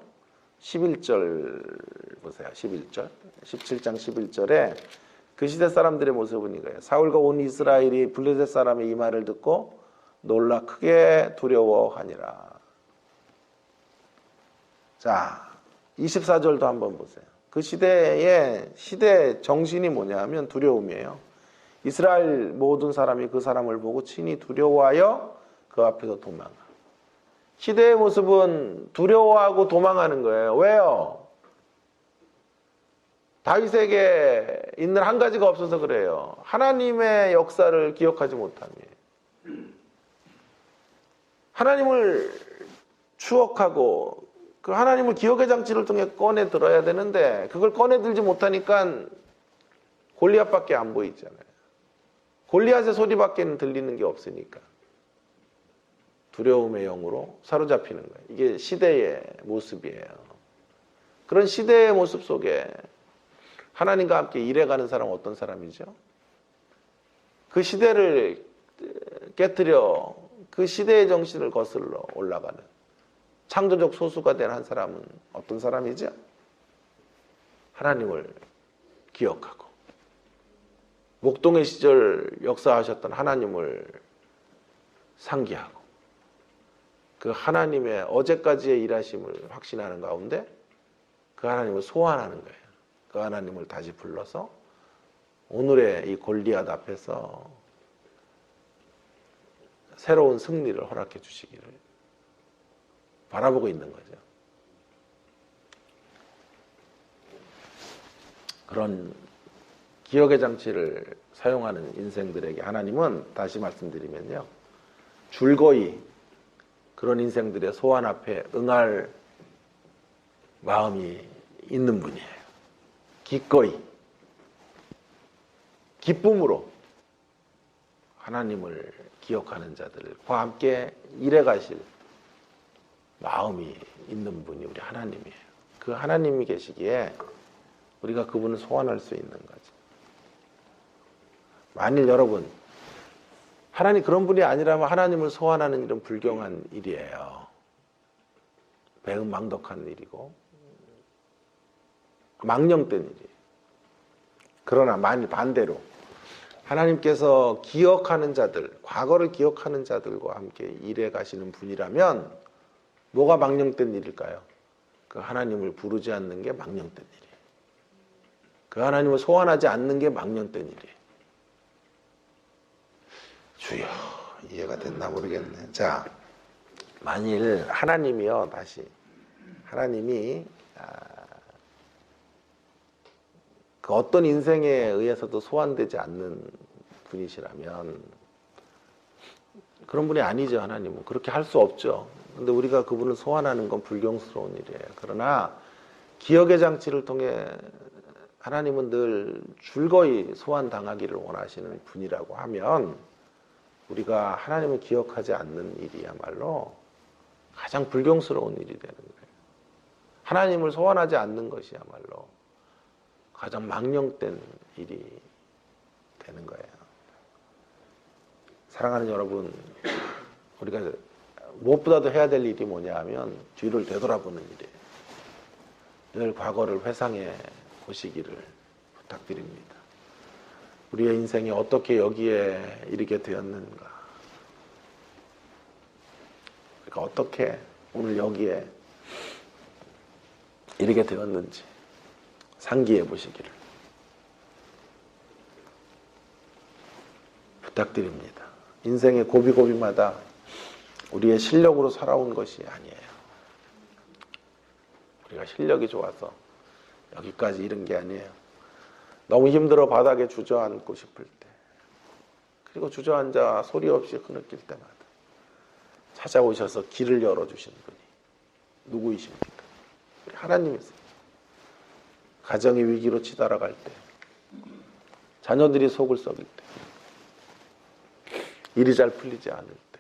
11절 보세요. 11절. 17장 11절에 그 시대 사람들의 모습은 이거예요. 사울과 온 이스라엘이 블레셋 사람의 이 말을 듣고 놀라 크게 두려워하니라. 자, 24절도 한번 보세요. 그 시대의 시대 정신이 뭐냐 하면 두려움이에요. 이스라엘 모든 사람이 그 사람을 보고 친히 두려워하여 그 앞에서 도망가. 시대의 모습은 두려워하고 도망하는 거예요. 왜요? 다윗에게 있는 한 가지가 없어서 그래요. 하나님의 역사를 기억하지 못함이에요. 하나님을 추억하고 그 하나님을 기억의 장치를 통해 꺼내 들어야 되는데 그걸 꺼내 들지 못하니까 골리앗밖에 안 보이잖아요. 골리앗의 소리밖에 들리는 게 없으니까 두려움의 영으로 사로잡히는 거예요. 이게 시대의 모습이에요. 그런 시대의 모습 속에 하나님과 함께 일해가는 사람은 어떤 사람이죠? 그 시대를 깨뜨려 그 시대의 정신을 거슬러 올라가는 창조적 소수가 된 한 사람은 어떤 사람이죠? 하나님을 기억하고 목동의 시절 역사하셨던 하나님을 상기하고 그 하나님의 어제까지의 일하심을 확신하는 가운데 그 하나님을 소환하는 거예요. 그 하나님을 다시 불러서 오늘의 이 골리앗 앞에서 새로운 승리를 허락해 주시기를 바라보고 있는 거죠. 그런 기억의 장치를 사용하는 인생들에게 하나님은 다시 말씀드리면요, 줄거이 그런 인생들의 소원 앞에 응할 마음이 있는 분이에요. 기꺼이 기쁨으로 하나님을 기억하는 자들과 함께 일해 가실 마음이 있는 분이 우리 하나님이에요. 그 하나님이 계시기에 우리가 그분을 소환할 수 있는 거죠. 만일 여러분 하나님 그런 분이 아니라면 하나님을 소환하는 일은 불경한 일이에요. 배은망덕한 일이고 망령된 일이에요. 그러나 만일 반대로 하나님께서 기억하는 자들, 과거를 기억하는 자들과 함께 일해 가시는 분이라면 뭐가 망령된 일일까요? 그 하나님을 부르지 않는 게 망령된 일이에요. 그 하나님을 소환하지 않는 게 망령된 일이에요. 주여, 이해가 됐나 모르겠네. 자, 만일 하나님이요, 다시 하나님이 그 어떤 인생에 의해서도 소환되지 않는 분이시라면 그런 분이 아니죠. 하나님은 그렇게 할 수 없죠. 근데 우리가 그분을 소환하는 건 불경스러운 일이에요. 그러나 기억의 장치를 통해 하나님은 늘 즐거이 소환당하기를 원하시는 분이라고 하면 우리가 하나님을 기억하지 않는 일이야말로 가장 불경스러운 일이 되는 거예요. 하나님을 소환하지 않는 것이야말로 가장 망령된 일이 되는 거예요. 사랑하는 여러분, 우리가 무엇보다도 해야 될 일이 뭐냐 하면 뒤를 되돌아보는 일이에요. 늘 과거를 회상해 보시기를 부탁드립니다. 우리의 인생이 어떻게 여기에 이르게 되었는가? 그러니까 어떻게 오늘 여기에 이르게 되었는지 상기해 보시기를 부탁드립니다. 인생의 고비고비마다 우리의 실력으로 살아온 것이 아니에요. 우리가 실력이 좋아서 여기까지 이른 게 아니에요. 너무 힘들어 바닥에 주저앉고 싶을 때, 그리고 주저앉아 소리 없이 흐느낄 때마다 찾아오셔서 길을 열어주신 분이 누구이십니까? 우리 하나님이세요. 가정이 위기로 치달아갈 때, 자녀들이 속을 썩일 때, 일이 잘 풀리지 않을 때,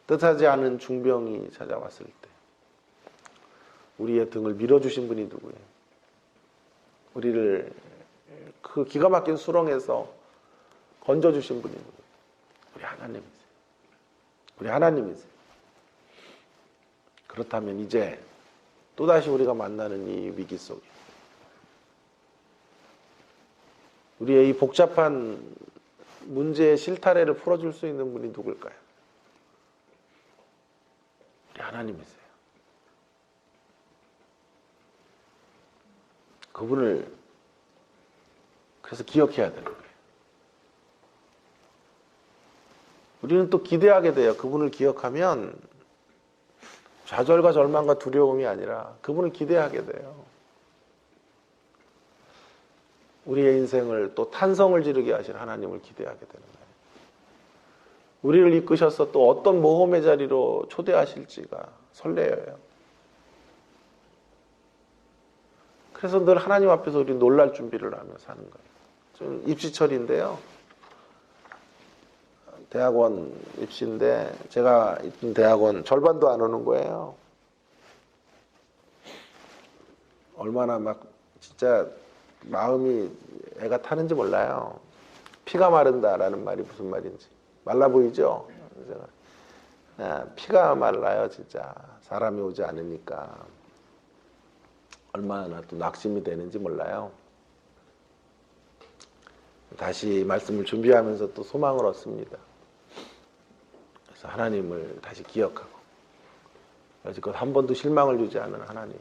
뜻하지 않은 중병이 찾아왔을 때 우리의 등을 밀어주신 분이 누구예요? 우리를 그 기가 막힌 수렁에서 건져주신 분이 누구예요? 우리 하나님이세요. 우리 하나님이세요. 그렇다면 이제 또다시 우리가 만나는 이 위기 속에 우리의 이 복잡한 문제의 실타래를 풀어줄 수 있는 분이 누굴까요? 우리 하나님이세요. 그분을 그래서 기억해야 되는 거예요. 우리는 또 기대하게 돼요. 그분을 기억하면 좌절과 절망과 두려움이 아니라 그분을 기대하게 돼요. 우리의 인생을 또 탄성을 지르게 하실 하나님을 기대하게 되는 거예요. 우리를 이끄셔서 또 어떤 모험의 자리로 초대하실지가 설레어요. 그래서 늘 하나님 앞에서 우리 놀랄 준비를 하며 사는 거예요. 지금 입시철인데요. 대학원 입시인데 제가 있던 대학원 절반도 안 오는 거예요. 얼마나 막 진짜 마음이 애가 타는지 몰라요. 피가 마른다라는 말이 무슨 말인지. 말라 보이죠? 피가 말라요, 진짜. 사람이 오지 않으니까. 얼마나 또 낙심이 되는지 몰라요. 다시 말씀을 준비하면서 또 소망을 얻습니다. 그래서 하나님을 다시 기억하고 여지껏 한 번도 실망을 주지 않은 하나님.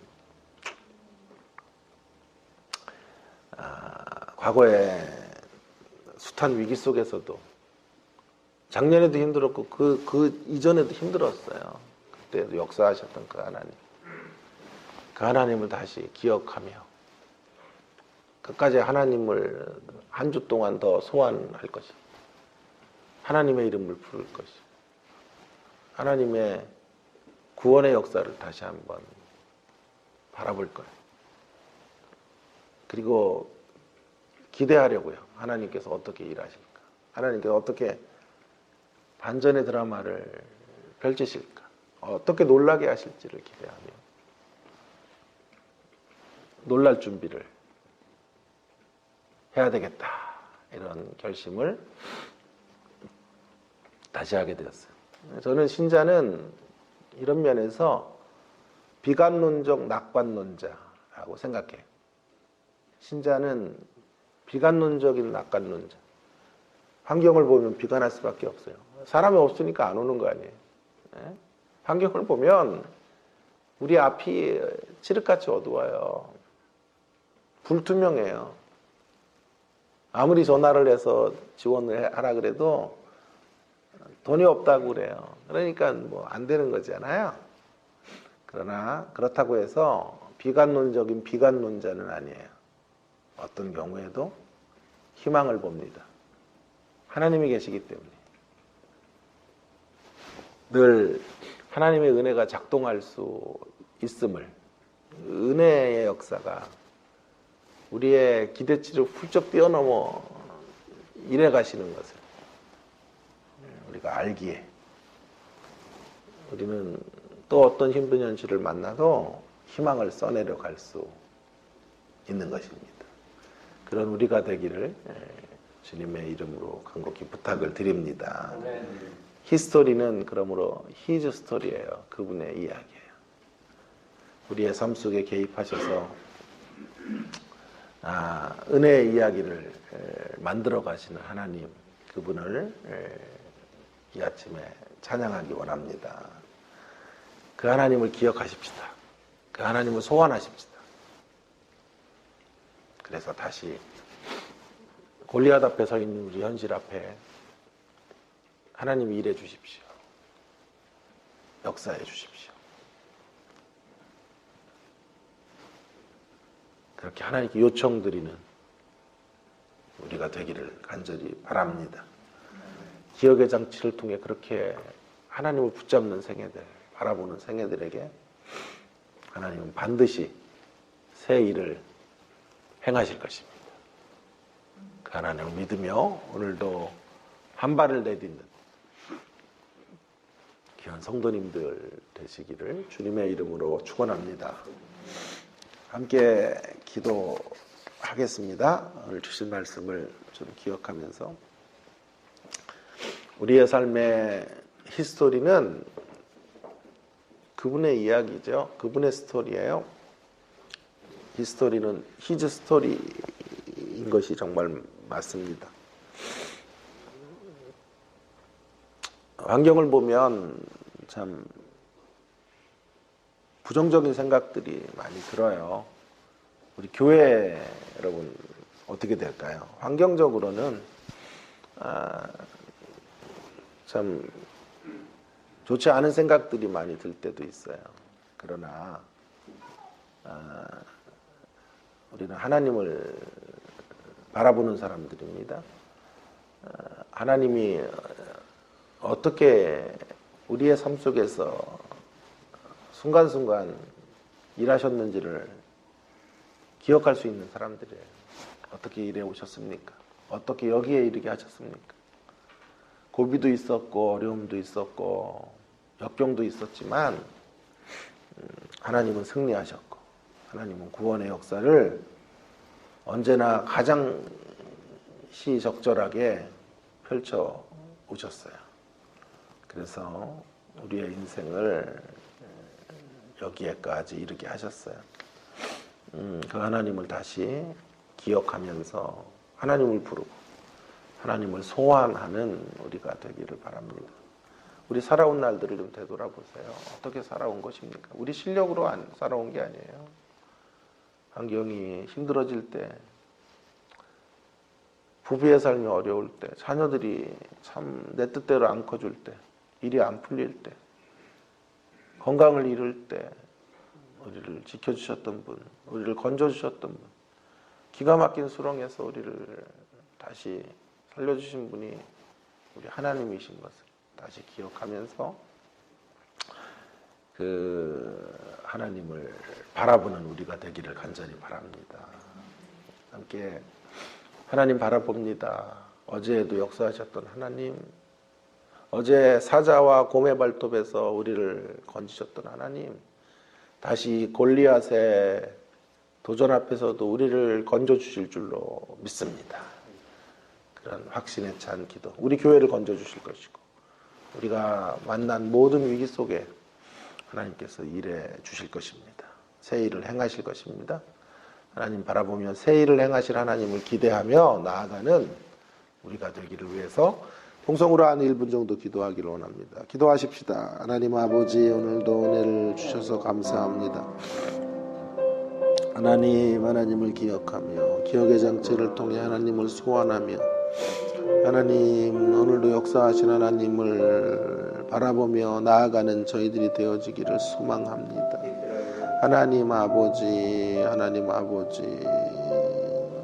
과거에 숱한 위기 속에서도 작년에도 힘들었고 그 이전에도 힘들었어요. 그때도 역사하셨던 그 하나님. 그 하나님을 다시 기억하며 끝까지 하나님을 한 주 동안 더 소환할 것이, 하나님의 이름을 부를 것이, 하나님의 구원의 역사를 다시 한번 바라볼 거예요. 그리고 기대하려고요. 하나님께서 어떻게 일하실까? 하나님께서 어떻게 반전의 드라마를 펼치실까? 어떻게 놀라게 하실지를 기대하며 놀랄 준비를 해야 되겠다. 이런 결심을 다시 하게 되었어요. 저는 신자는 이런 면에서 비관론적 낙관론자라고 생각해요. 신자는 비관론적인 낙관론자. 환경을 보면 비관할 수밖에 없어요. 사람이 없으니까 안 오는 거 아니에요. 네? 환경을 보면 우리 앞이 칠흑같이 어두워요. 불투명해요. 아무리 전화를 해서 지원을 하라 그래도 돈이 없다고 그래요. 그러니까 뭐 안 되는 거잖아요. 그러나 그렇다고 해서 비관론적인 비관론자는 아니에요. 어떤 경우에도 희망을 봅니다. 하나님이 계시기 때문에. 늘 하나님의 은혜가 작동할 수 있음을, 은혜의 역사가 우리의 기대치를 훌쩍 뛰어넘어 이래 가시는 것을 우리가 알기에 우리는 또 어떤 힘든 현실을 만나도 희망을 써내려 갈 수 있는 것입니다. 그런 우리가 되기를 주님의 이름으로 간곡히 부탁을 드립니다. 히스토리는 그러므로 히즈 스토리예요. 그분의 이야기예요. 우리의 삶 속에 개입하셔서 은혜의 이야기를 만들어 가시는 하나님, 그분을 이 아침에 찬양하기 원합니다. 그 하나님을 기억하십시다. 그 하나님을 소환하십시다. 그래서 다시 골리앗 앞에 서 있는 우리 현실 앞에 하나님이 일해 주십시오. 역사해 주십시오. 그렇게 하나님께 요청드리는 우리가 되기를 간절히 바랍니다. 기억의 장치를 통해 그렇게 하나님을 붙잡는 생애들, 바라보는 생애들에게 하나님은 반드시 새 일을 행하실 것입니다. 그 하나님을 믿으며 오늘도 한 발을 내딛는 귀한 성도님들 되시기를 주님의 이름으로 축원합니다. 함께 기도하겠습니다. 오늘 주신 말씀을 좀 기억하면서 우리의 삶의 히스토리는 그분의 이야기죠. 그분의 스토리예요. 히스토리는 히즈 스토리인 것이 정말 맞습니다. 환경을 보면 참 부정적인 생각들이 많이 들어요. 우리 교회 여러분 어떻게 될까요? 환경적으로는 참 좋지 않은 생각들이 많이 들 때도 있어요. 그러나 우리는 하나님을 바라보는 사람들입니다. 하나님이 어떻게 우리의 삶 속에서 순간순간 일하셨는지를 기억할 수 있는 사람들이에요. 어떻게 일해 오셨습니까? 어떻게 여기에 이르게 하셨습니까? 고비도 있었고 어려움도 있었고 역경도 있었지만 하나님은 승리하셨고 하나님은 구원의 역사를 언제나 가장 시적절하게 펼쳐 오셨어요. 그래서 우리의 인생을 여기에까지 이르게 하셨어요. 그 하나님을 다시 기억하면서 하나님을 부르고 하나님을 소환하는 우리가 되기를 바랍니다. 우리 살아온 날들을 좀 되돌아보세요. 어떻게 살아온 것입니까? 우리 실력으로 살아온 게 아니에요. 환경이 힘들어질 때, 부부의 삶이 어려울 때, 자녀들이 참 내 뜻대로 안 커줄 때, 일이 안 풀릴 때, 건강을 잃을 때 우리를 지켜주셨던 분, 우리를 건져주셨던 분, 기가 막힌 수렁에서 우리를 다시 살려주신 분이 우리 하나님이신 것을 다시 기억하면서 그 하나님을 바라보는 우리가 되기를 간절히 바랍니다. 함께 하나님 바라봅니다. 어제에도 역사하셨던 하나님, 어제 사자와 곰의 발톱에서 우리를 건지셨던 하나님, 다시 골리앗의 도전 앞에서도 우리를 건져주실 줄로 믿습니다. 그런 확신에 찬 기도, 우리 교회를 건져주실 것이고 우리가 만난 모든 위기 속에 하나님께서 일해 주실 것입니다. 새 일을 행하실 것입니다. 하나님 바라보며 새 일을 행하실 하나님을 기대하며 나아가는 우리가 되기를 위해서 통성으로 한 1분 정도 기도하기를 원합니다. 기도하십시다. 하나님 아버지, 오늘도 은혜를 주셔서 감사합니다. 하나님을 기억하며 기억의 장치를 통해 하나님을 소환하며 하나님 오늘도 역사하신 하나님을 바라보며 나아가는 저희들이 되어지기를 소망합니다. 하나님 아버지,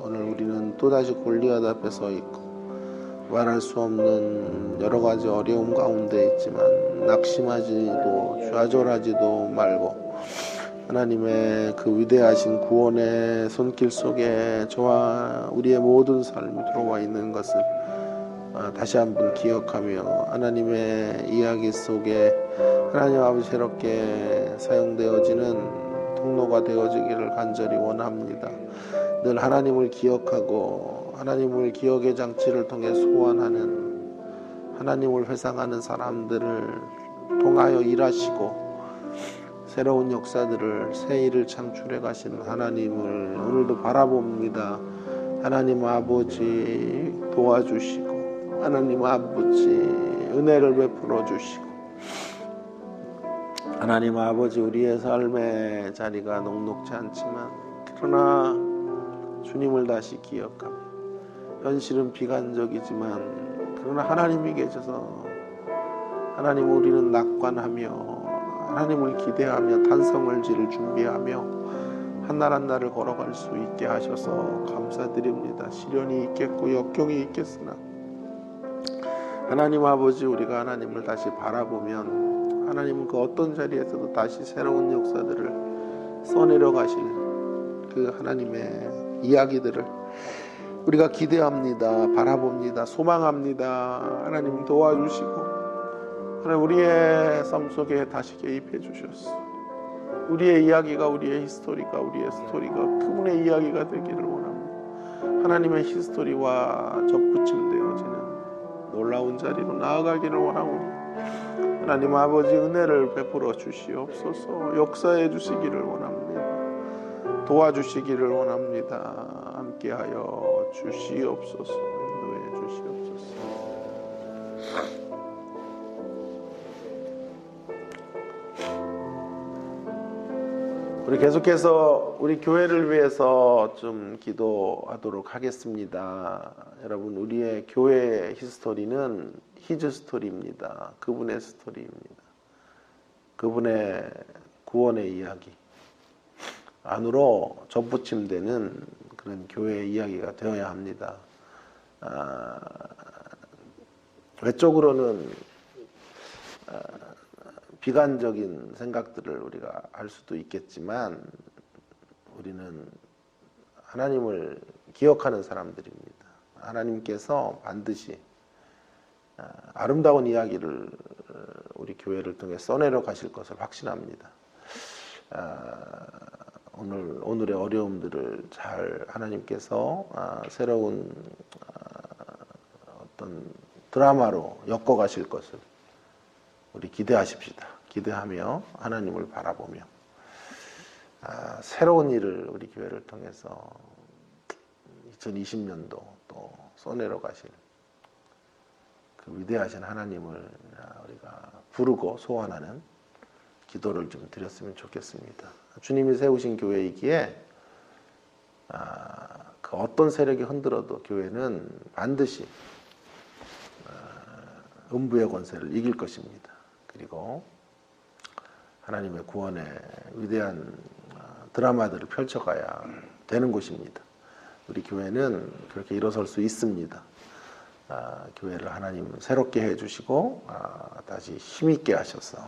오늘 우리는 또다시 골리앗 앞에 서 있고 말할 수 없는 여러 가지 어려움 가운데 있지만 낙심하지도 좌절하지도 말고 하나님의 그 위대하신 구원의 손길 속에 저와 우리의 모든 삶이 들어와 있는 것을 다시 한번 기억하며 하나님의 이야기 속에 하나님 아버지 새롭게 사용되어지는 통로가 되어지기를 간절히 원합니다. 늘 하나님을 기억하고 하나님을 기억의 장치를 통해 소환하는 하나님을 회상하는 사람들을 통하여 일하시고 새로운 역사들을 새 일을 창출해 가시는 하나님을 오늘도 바라봅니다. 하나님 아버지 도와주시고 하나님 아버지 은혜를 베풀어 주시고 하나님 아버지 우리의 삶의 자리가 녹록지 않지만 그러나 주님을 다시 기억하며 현실은 비관적이지만 그러나 하나님이 계셔서 하나님 우리는 낙관하며 하나님을 기대하며 탄성을 지를 준비하며 한 날 한 날을 걸어갈 수 있게 하셔서 감사드립니다. 시련이 있겠고 역경이 있겠으나 하나님 아버지 우리가 하나님을 다시 바라보면 하나님은 그 어떤 자리에서도 다시 새로운 역사들을 써내려 가실 그 하나님의 이야기들을 우리가 기대합니다. 바라봅니다. 소망합니다. 하나님 도와주시고 하나님 우리의 삶 속에 다시 개입해 주셨소. 우리의 이야기가 우리의 스토리가 그분의 이야기가 되기를 원합니다. 하나님의 히스토리와 접붙임되어지는 놀라운 자리로 나아가기를 원하오니 하나님 아버지 은혜를 베풀어 주시옵소서. 역사해 주시기를 원합니다. 도와주시기를 원합니다. 함께하여 주시옵소서. 인도해 주시옵소서. 우리 계속해서 우리 교회를 위해서 좀 기도하도록 하겠습니다. 여러분 우리의 교회의 히스토리는 히즈 스토리입니다. 그분의 스토리입니다. 그분의 구원의 이야기 안으로 접붙임되는 그런 교회의 이야기가 되어야 합니다. 외적으로는 비관적인 생각들을 우리가 할 수도 있겠지만 우리는 하나님을 기억하는 사람들입니다. 하나님께서 반드시 아름다운 이야기를 우리 교회를 통해 써내려 가실 것을 확신합니다. 오늘의 어려움들을 잘 하나님께서 새로운 어떤 드라마로 엮어 가실 것을 우리 기대하십시다. 기대하며 하나님을 바라보며 새로운 일을 우리 교회를 통해서 2020년도 또 써내려 가실 그 위대하신 하나님을 우리가 부르고 소원하는 기도를 좀 드렸으면 좋겠습니다. 주님이 세우신 교회이기에 그 어떤 세력이 흔들어도 교회는 반드시 음부의 권세를 이길 것입니다. 그리고 하나님의 구원의 위대한 드라마들을 펼쳐가야 되는 곳입니다. 우리 교회는 그렇게 일어설 수 있습니다. 교회를 하나님 새롭게 해주시고 다시 힘있게 하셔서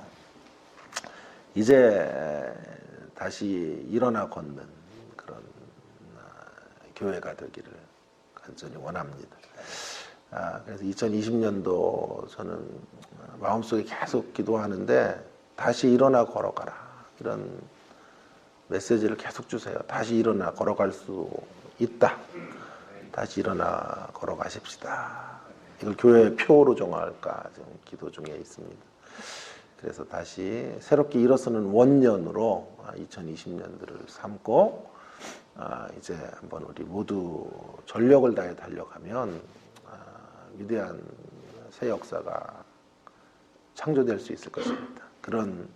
이제 다시 일어나 걷는 그런 교회가 되기를 간절히 원합니다. 그래서 2020년도 저는 마음속에 계속 기도하는데 다시 일어나 걸어가라. 이런 메시지를 계속 주세요. 다시 일어나 걸어갈 수 있다. 다시 일어나 걸어가십시다. 이걸 교회 표로 정할까 지금 기도 중에 있습니다. 그래서 다시 새롭게 일어서는 원년으로 2020년들을 삼고 이제 한번 우리 모두 전력을 다해 달려가면 위대한 새 역사가 창조될 수 있을 것입니다. 그런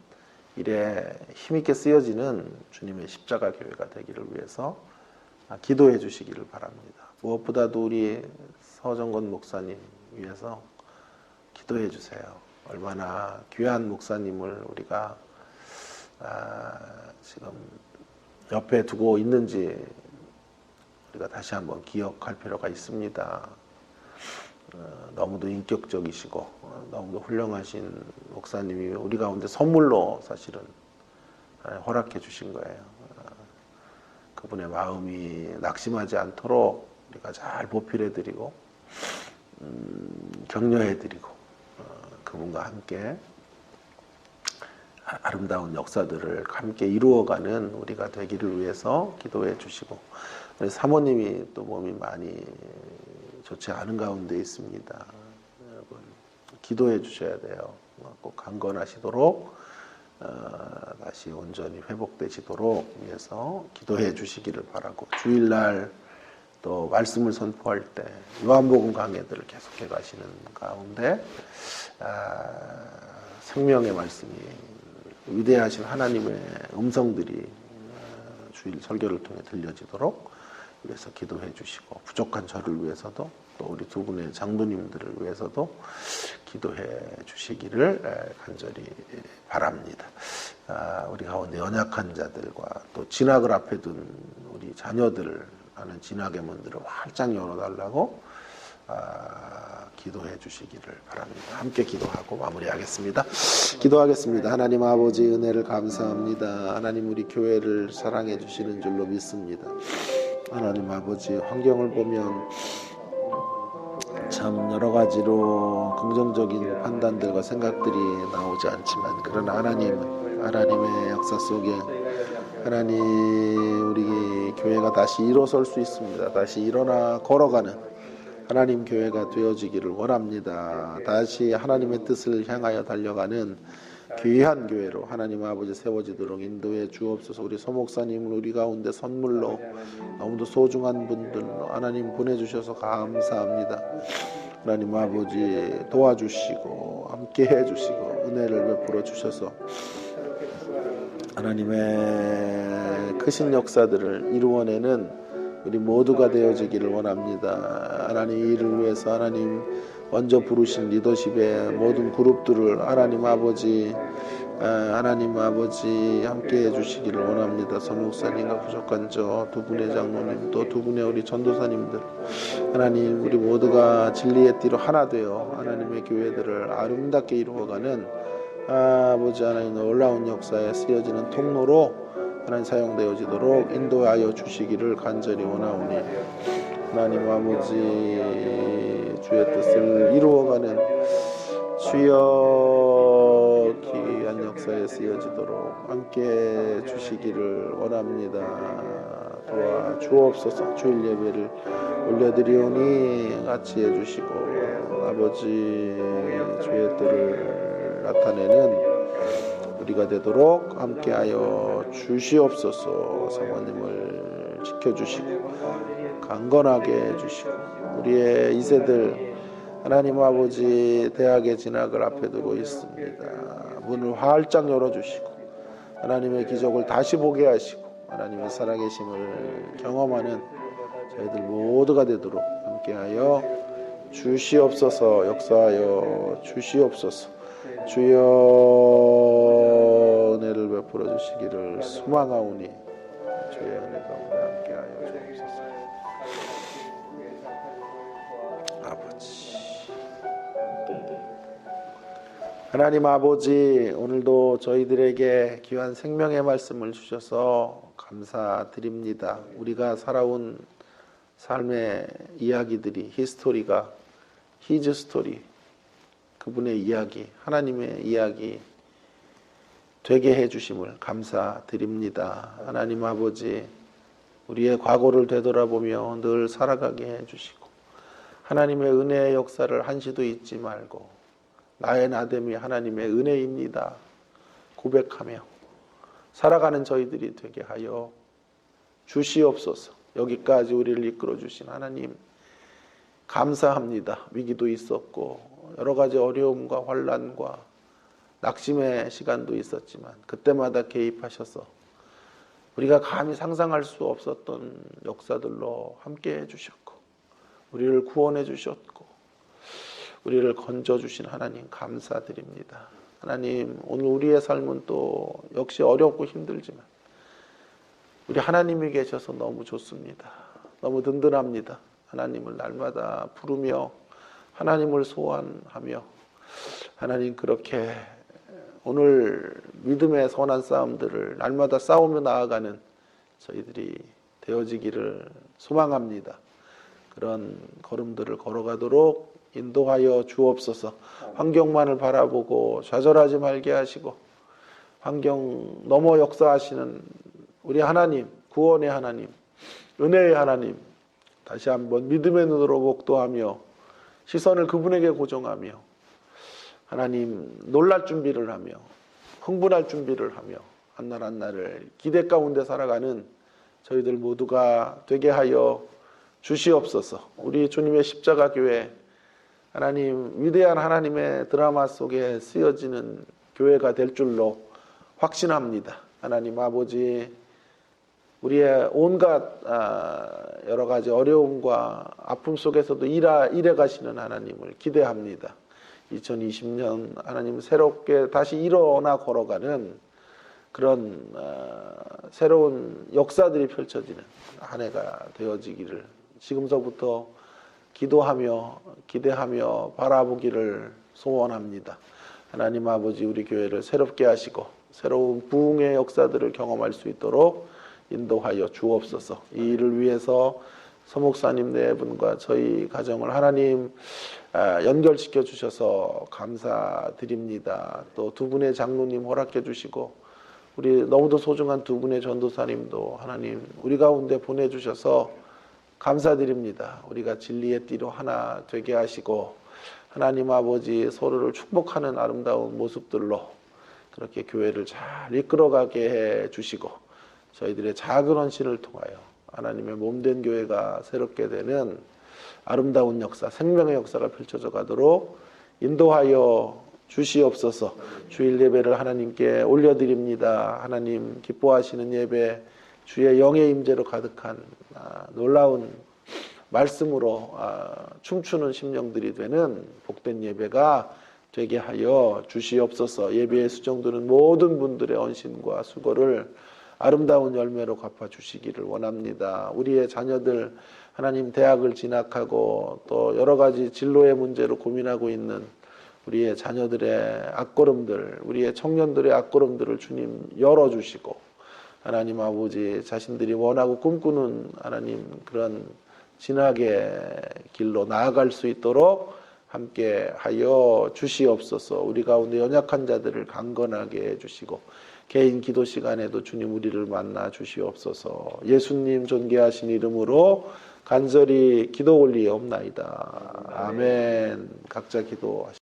일에 힘있게 쓰여지는 주님의 십자가 교회가 되기를 위해서 기도해 주시기를 바랍니다. 무엇보다도 우리 서정건 목사님 위해서 기도해 주세요. 얼마나 귀한 목사님을 우리가 지금 옆에 두고 있는지 우리가 다시 한번 기억할 필요가 있습니다. 너무도 인격적이시고 너무도 훌륭하신 목사님이 우리 가운데 선물로 사실은 허락해 주신 거예요. 그분의 마음이 낙심하지 않도록 우리가 잘 보필해 드리고 격려해 드리고 그분과 함께 아름다운 역사들을 함께 이루어가는 우리가 되기를 위해서 기도해 주시고, 우리 사모님이 또 몸이 많이 좋지 않은 가운데 있습니다. 여러분 기도해 주셔야 돼요. 꼭 강건하시도록 다시 온전히 회복되시도록 위해서 기도해 주시기를 바라고, 주일날 또 말씀을 선포할 때 요한복음 강해들을 계속해 가시는 가운데 생명의 말씀이, 위대하신 하나님의 음성들이 주일 설교를 통해 들려지도록 위해서 기도해 주시고, 부족한 저를 위해서도 또 우리 두 분의 장로님들을 위해서도 기도해 주시기를 간절히 바랍니다. 우리 가운데 연약한 자들과 또 진학을 앞에 둔 우리 자녀들 하는 진학의 문들을 활짝 열어달라고 기도해 주시기를 바랍니다. 함께 기도하고 마무리하겠습니다. 기도하겠습니다. 하나님 아버지, 은혜를 감사합니다. 하나님 우리 교회를 사랑해 주시는 줄로 믿습니다. 하나님 아버지, 환경을 보면 참 여러 가지로 긍정적인 판단들과 생각들이 나오지 않지만, 그러나 하나님의 역사 속에 하나님 우리 교회가 다시 일어설 수 있습니다. 다시 일어나 걸어가는 하나님 교회가 되어지기를 원합니다. 다시 하나님의 뜻을 향하여 달려가는 귀한 교회로 하나님 아버지 세워지도록 인도해 주옵소서. 우리 소목사님을 우리 가운데 선물로 너무도 소중한 분들 하나님 보내주셔서 감사합니다. 하나님 아버지 도와주시고 함께 해주시고 은혜를 베풀어 주셔서 하나님의 크신 역사들을 이루어내는 우리 모두가 되어지기를 원합니다. 하나님 이 일을 위해서 하나님 먼저 부르신 리더십의 모든 그룹들을 하나님 아버지 함께 해주시기를 원합니다. 선목사님과 부족한 저 두 분의 장로님, 또 두 분의 우리 전도사님들, 하나님 우리 모두가 진리의 띠로 하나 되어 하나님의 교회들을 아름답게 이루어가는 아버지 하나님 놀라운 역사에 쓰여지는 통로로 하나님 사용되어지도록 인도하여 주시기를 간절히 원하오니, 하나님 아버지 주의 뜻을 이루어가는 주여 귀한 역사에 쓰여지도록 함께 주시기를 원합니다. 도와 주옵소서. 주일 예배를 올려드리오니 같이 해주시고 아버지 주의 뜻을 나타내는 우리가 되도록 함께하여 주시옵소서. 사모님을 지켜주시고 강건하게 해주시고, 우리의 이세들 하나님 아버지 대학의 진학을 앞에 두고 있습니다. 문을 활짝 열어주시고 하나님의 기적을 다시 보게 하시고 하나님의 살아계심을 경험하는 저희들 모두가 되도록 함께하여 주시옵소서. 역사하여 주시옵소서. 주여 은혜를 베풀어 주시기를 소망하오니 주의 은혜 가운데 함께하여 주옵소서. 아버지, 하나님 아버지, 오늘도 저희들에게 귀한 생명의 말씀을 주셔서 감사드립니다. 우리가 살아온 삶의 이야기들이, 히스토리가 히즈 스토리, 그분의 이야기, 하나님의 이야기 되게 해주심을 감사드립니다. 하나님 아버지, 우리의 과거를 되돌아보며 늘 살아가게 해주시고 하나님의 은혜의 역사를 한시도 잊지 말고 나의 나됨이 하나님의 은혜입니다 고백하며 살아가는 저희들이 되게 하여 주시옵소서. 여기까지 우리를 이끌어 주신 하나님 감사합니다. 위기도 있었고 여러 가지 어려움과 환난과 낙심의 시간도 있었지만 그때마다 개입하셔서 우리가 감히 상상할 수 없었던 역사들로 함께 해주셨고 우리를 구원해 주셨고 우리를 건져주신 하나님 감사드립니다. 하나님, 오늘 우리의 삶은 또 역시 어렵고 힘들지만 우리 하나님이 계셔서 너무 좋습니다. 너무 든든합니다. 하나님을 날마다 부르며 하나님을 소환하며 하나님, 그렇게 오늘 믿음의 선한 싸움들을 날마다 싸우며 나아가는 저희들이 되어지기를 소망합니다. 그런 걸음들을 걸어가도록 인도하여 주옵소서. 환경만을 바라보고 좌절하지 말게 하시고 환경 넘어 역사하시는 우리 하나님, 구원의 하나님, 은혜의 하나님, 다시 한번 믿음의 눈으로 목도하며 시선을 그분에게 고정하며 하나님, 놀랄 준비를 하며 흥분할 준비를 하며 한날 한날을 기대 가운데 살아가는 저희들 모두가 되게 하여 주시옵소서. 우리 주님의 십자가 교회, 하나님, 위대한 하나님의 드라마 속에 쓰여지는 교회가 될 줄로 확신합니다. 하나님 아버지, 우리의 온갖 여러 가지 어려움과 아픔 속에서도 일해 가시는 하나님을 기대합니다. 2020년 하나님 새롭게 다시 일어나 걸어가는 그런 새로운 역사들이 펼쳐지는 한 해가 되어지기를 지금서부터 기도하며 기대하며 바라보기를 소원합니다. 하나님 아버지, 우리 교회를 새롭게 하시고 새로운 부흥의 역사들을 경험할 수 있도록 인도하여 주옵소서. 이 일을 위해서 서목사님 네 분과 저희 가정을 하나님 연결시켜 주셔서 감사드립니다. 또 두 분의 장로님 허락해 주시고 우리 너무도 소중한 두 분의 전도사님도 하나님 우리 가운데 보내주셔서 감사드립니다. 우리가 진리의 띠로 하나 되게 하시고 하나님 아버지, 서로를 축복하는 아름다운 모습들로 그렇게 교회를 잘 이끌어가게 해 주시고 저희들의 작은 헌신을 통하여 하나님의 몸된 교회가 새롭게 되는 아름다운 역사, 생명의 역사가 펼쳐져 가도록 인도하여 주시옵소서. 주일 예배를 하나님께 올려드립니다. 하나님 기뻐하시는 예배, 주의 영의 임재로 가득한 놀라운 말씀으로 춤추는 심령들이 되는 복된 예배가 되게 하여 주시옵소서. 예배에 수정되는 모든 분들의 헌신과 수고를 아름다운 열매로 갚아주시기를 원합니다. 우리의 자녀들 하나님 대학을 진학하고 또 여러 가지 진로의 문제로 고민하고 있는 우리의 자녀들의 앞걸음들, 우리의 청년들의 앞걸음들을 주님 열어주시고 하나님 아버지, 자신들이 원하고 꿈꾸는 하나님 그런 진학의 길로 나아갈 수 있도록 함께 하여 주시옵소서. 우리 가운데 연약한 자들을 강건하게 해주시고 개인 기도 시간에도 주님 우리를 만나 주시옵소서. 예수님 존귀하신 이름으로 간절히 기도 올리옵나이다. 아멘. 각자 기도하시옵소서.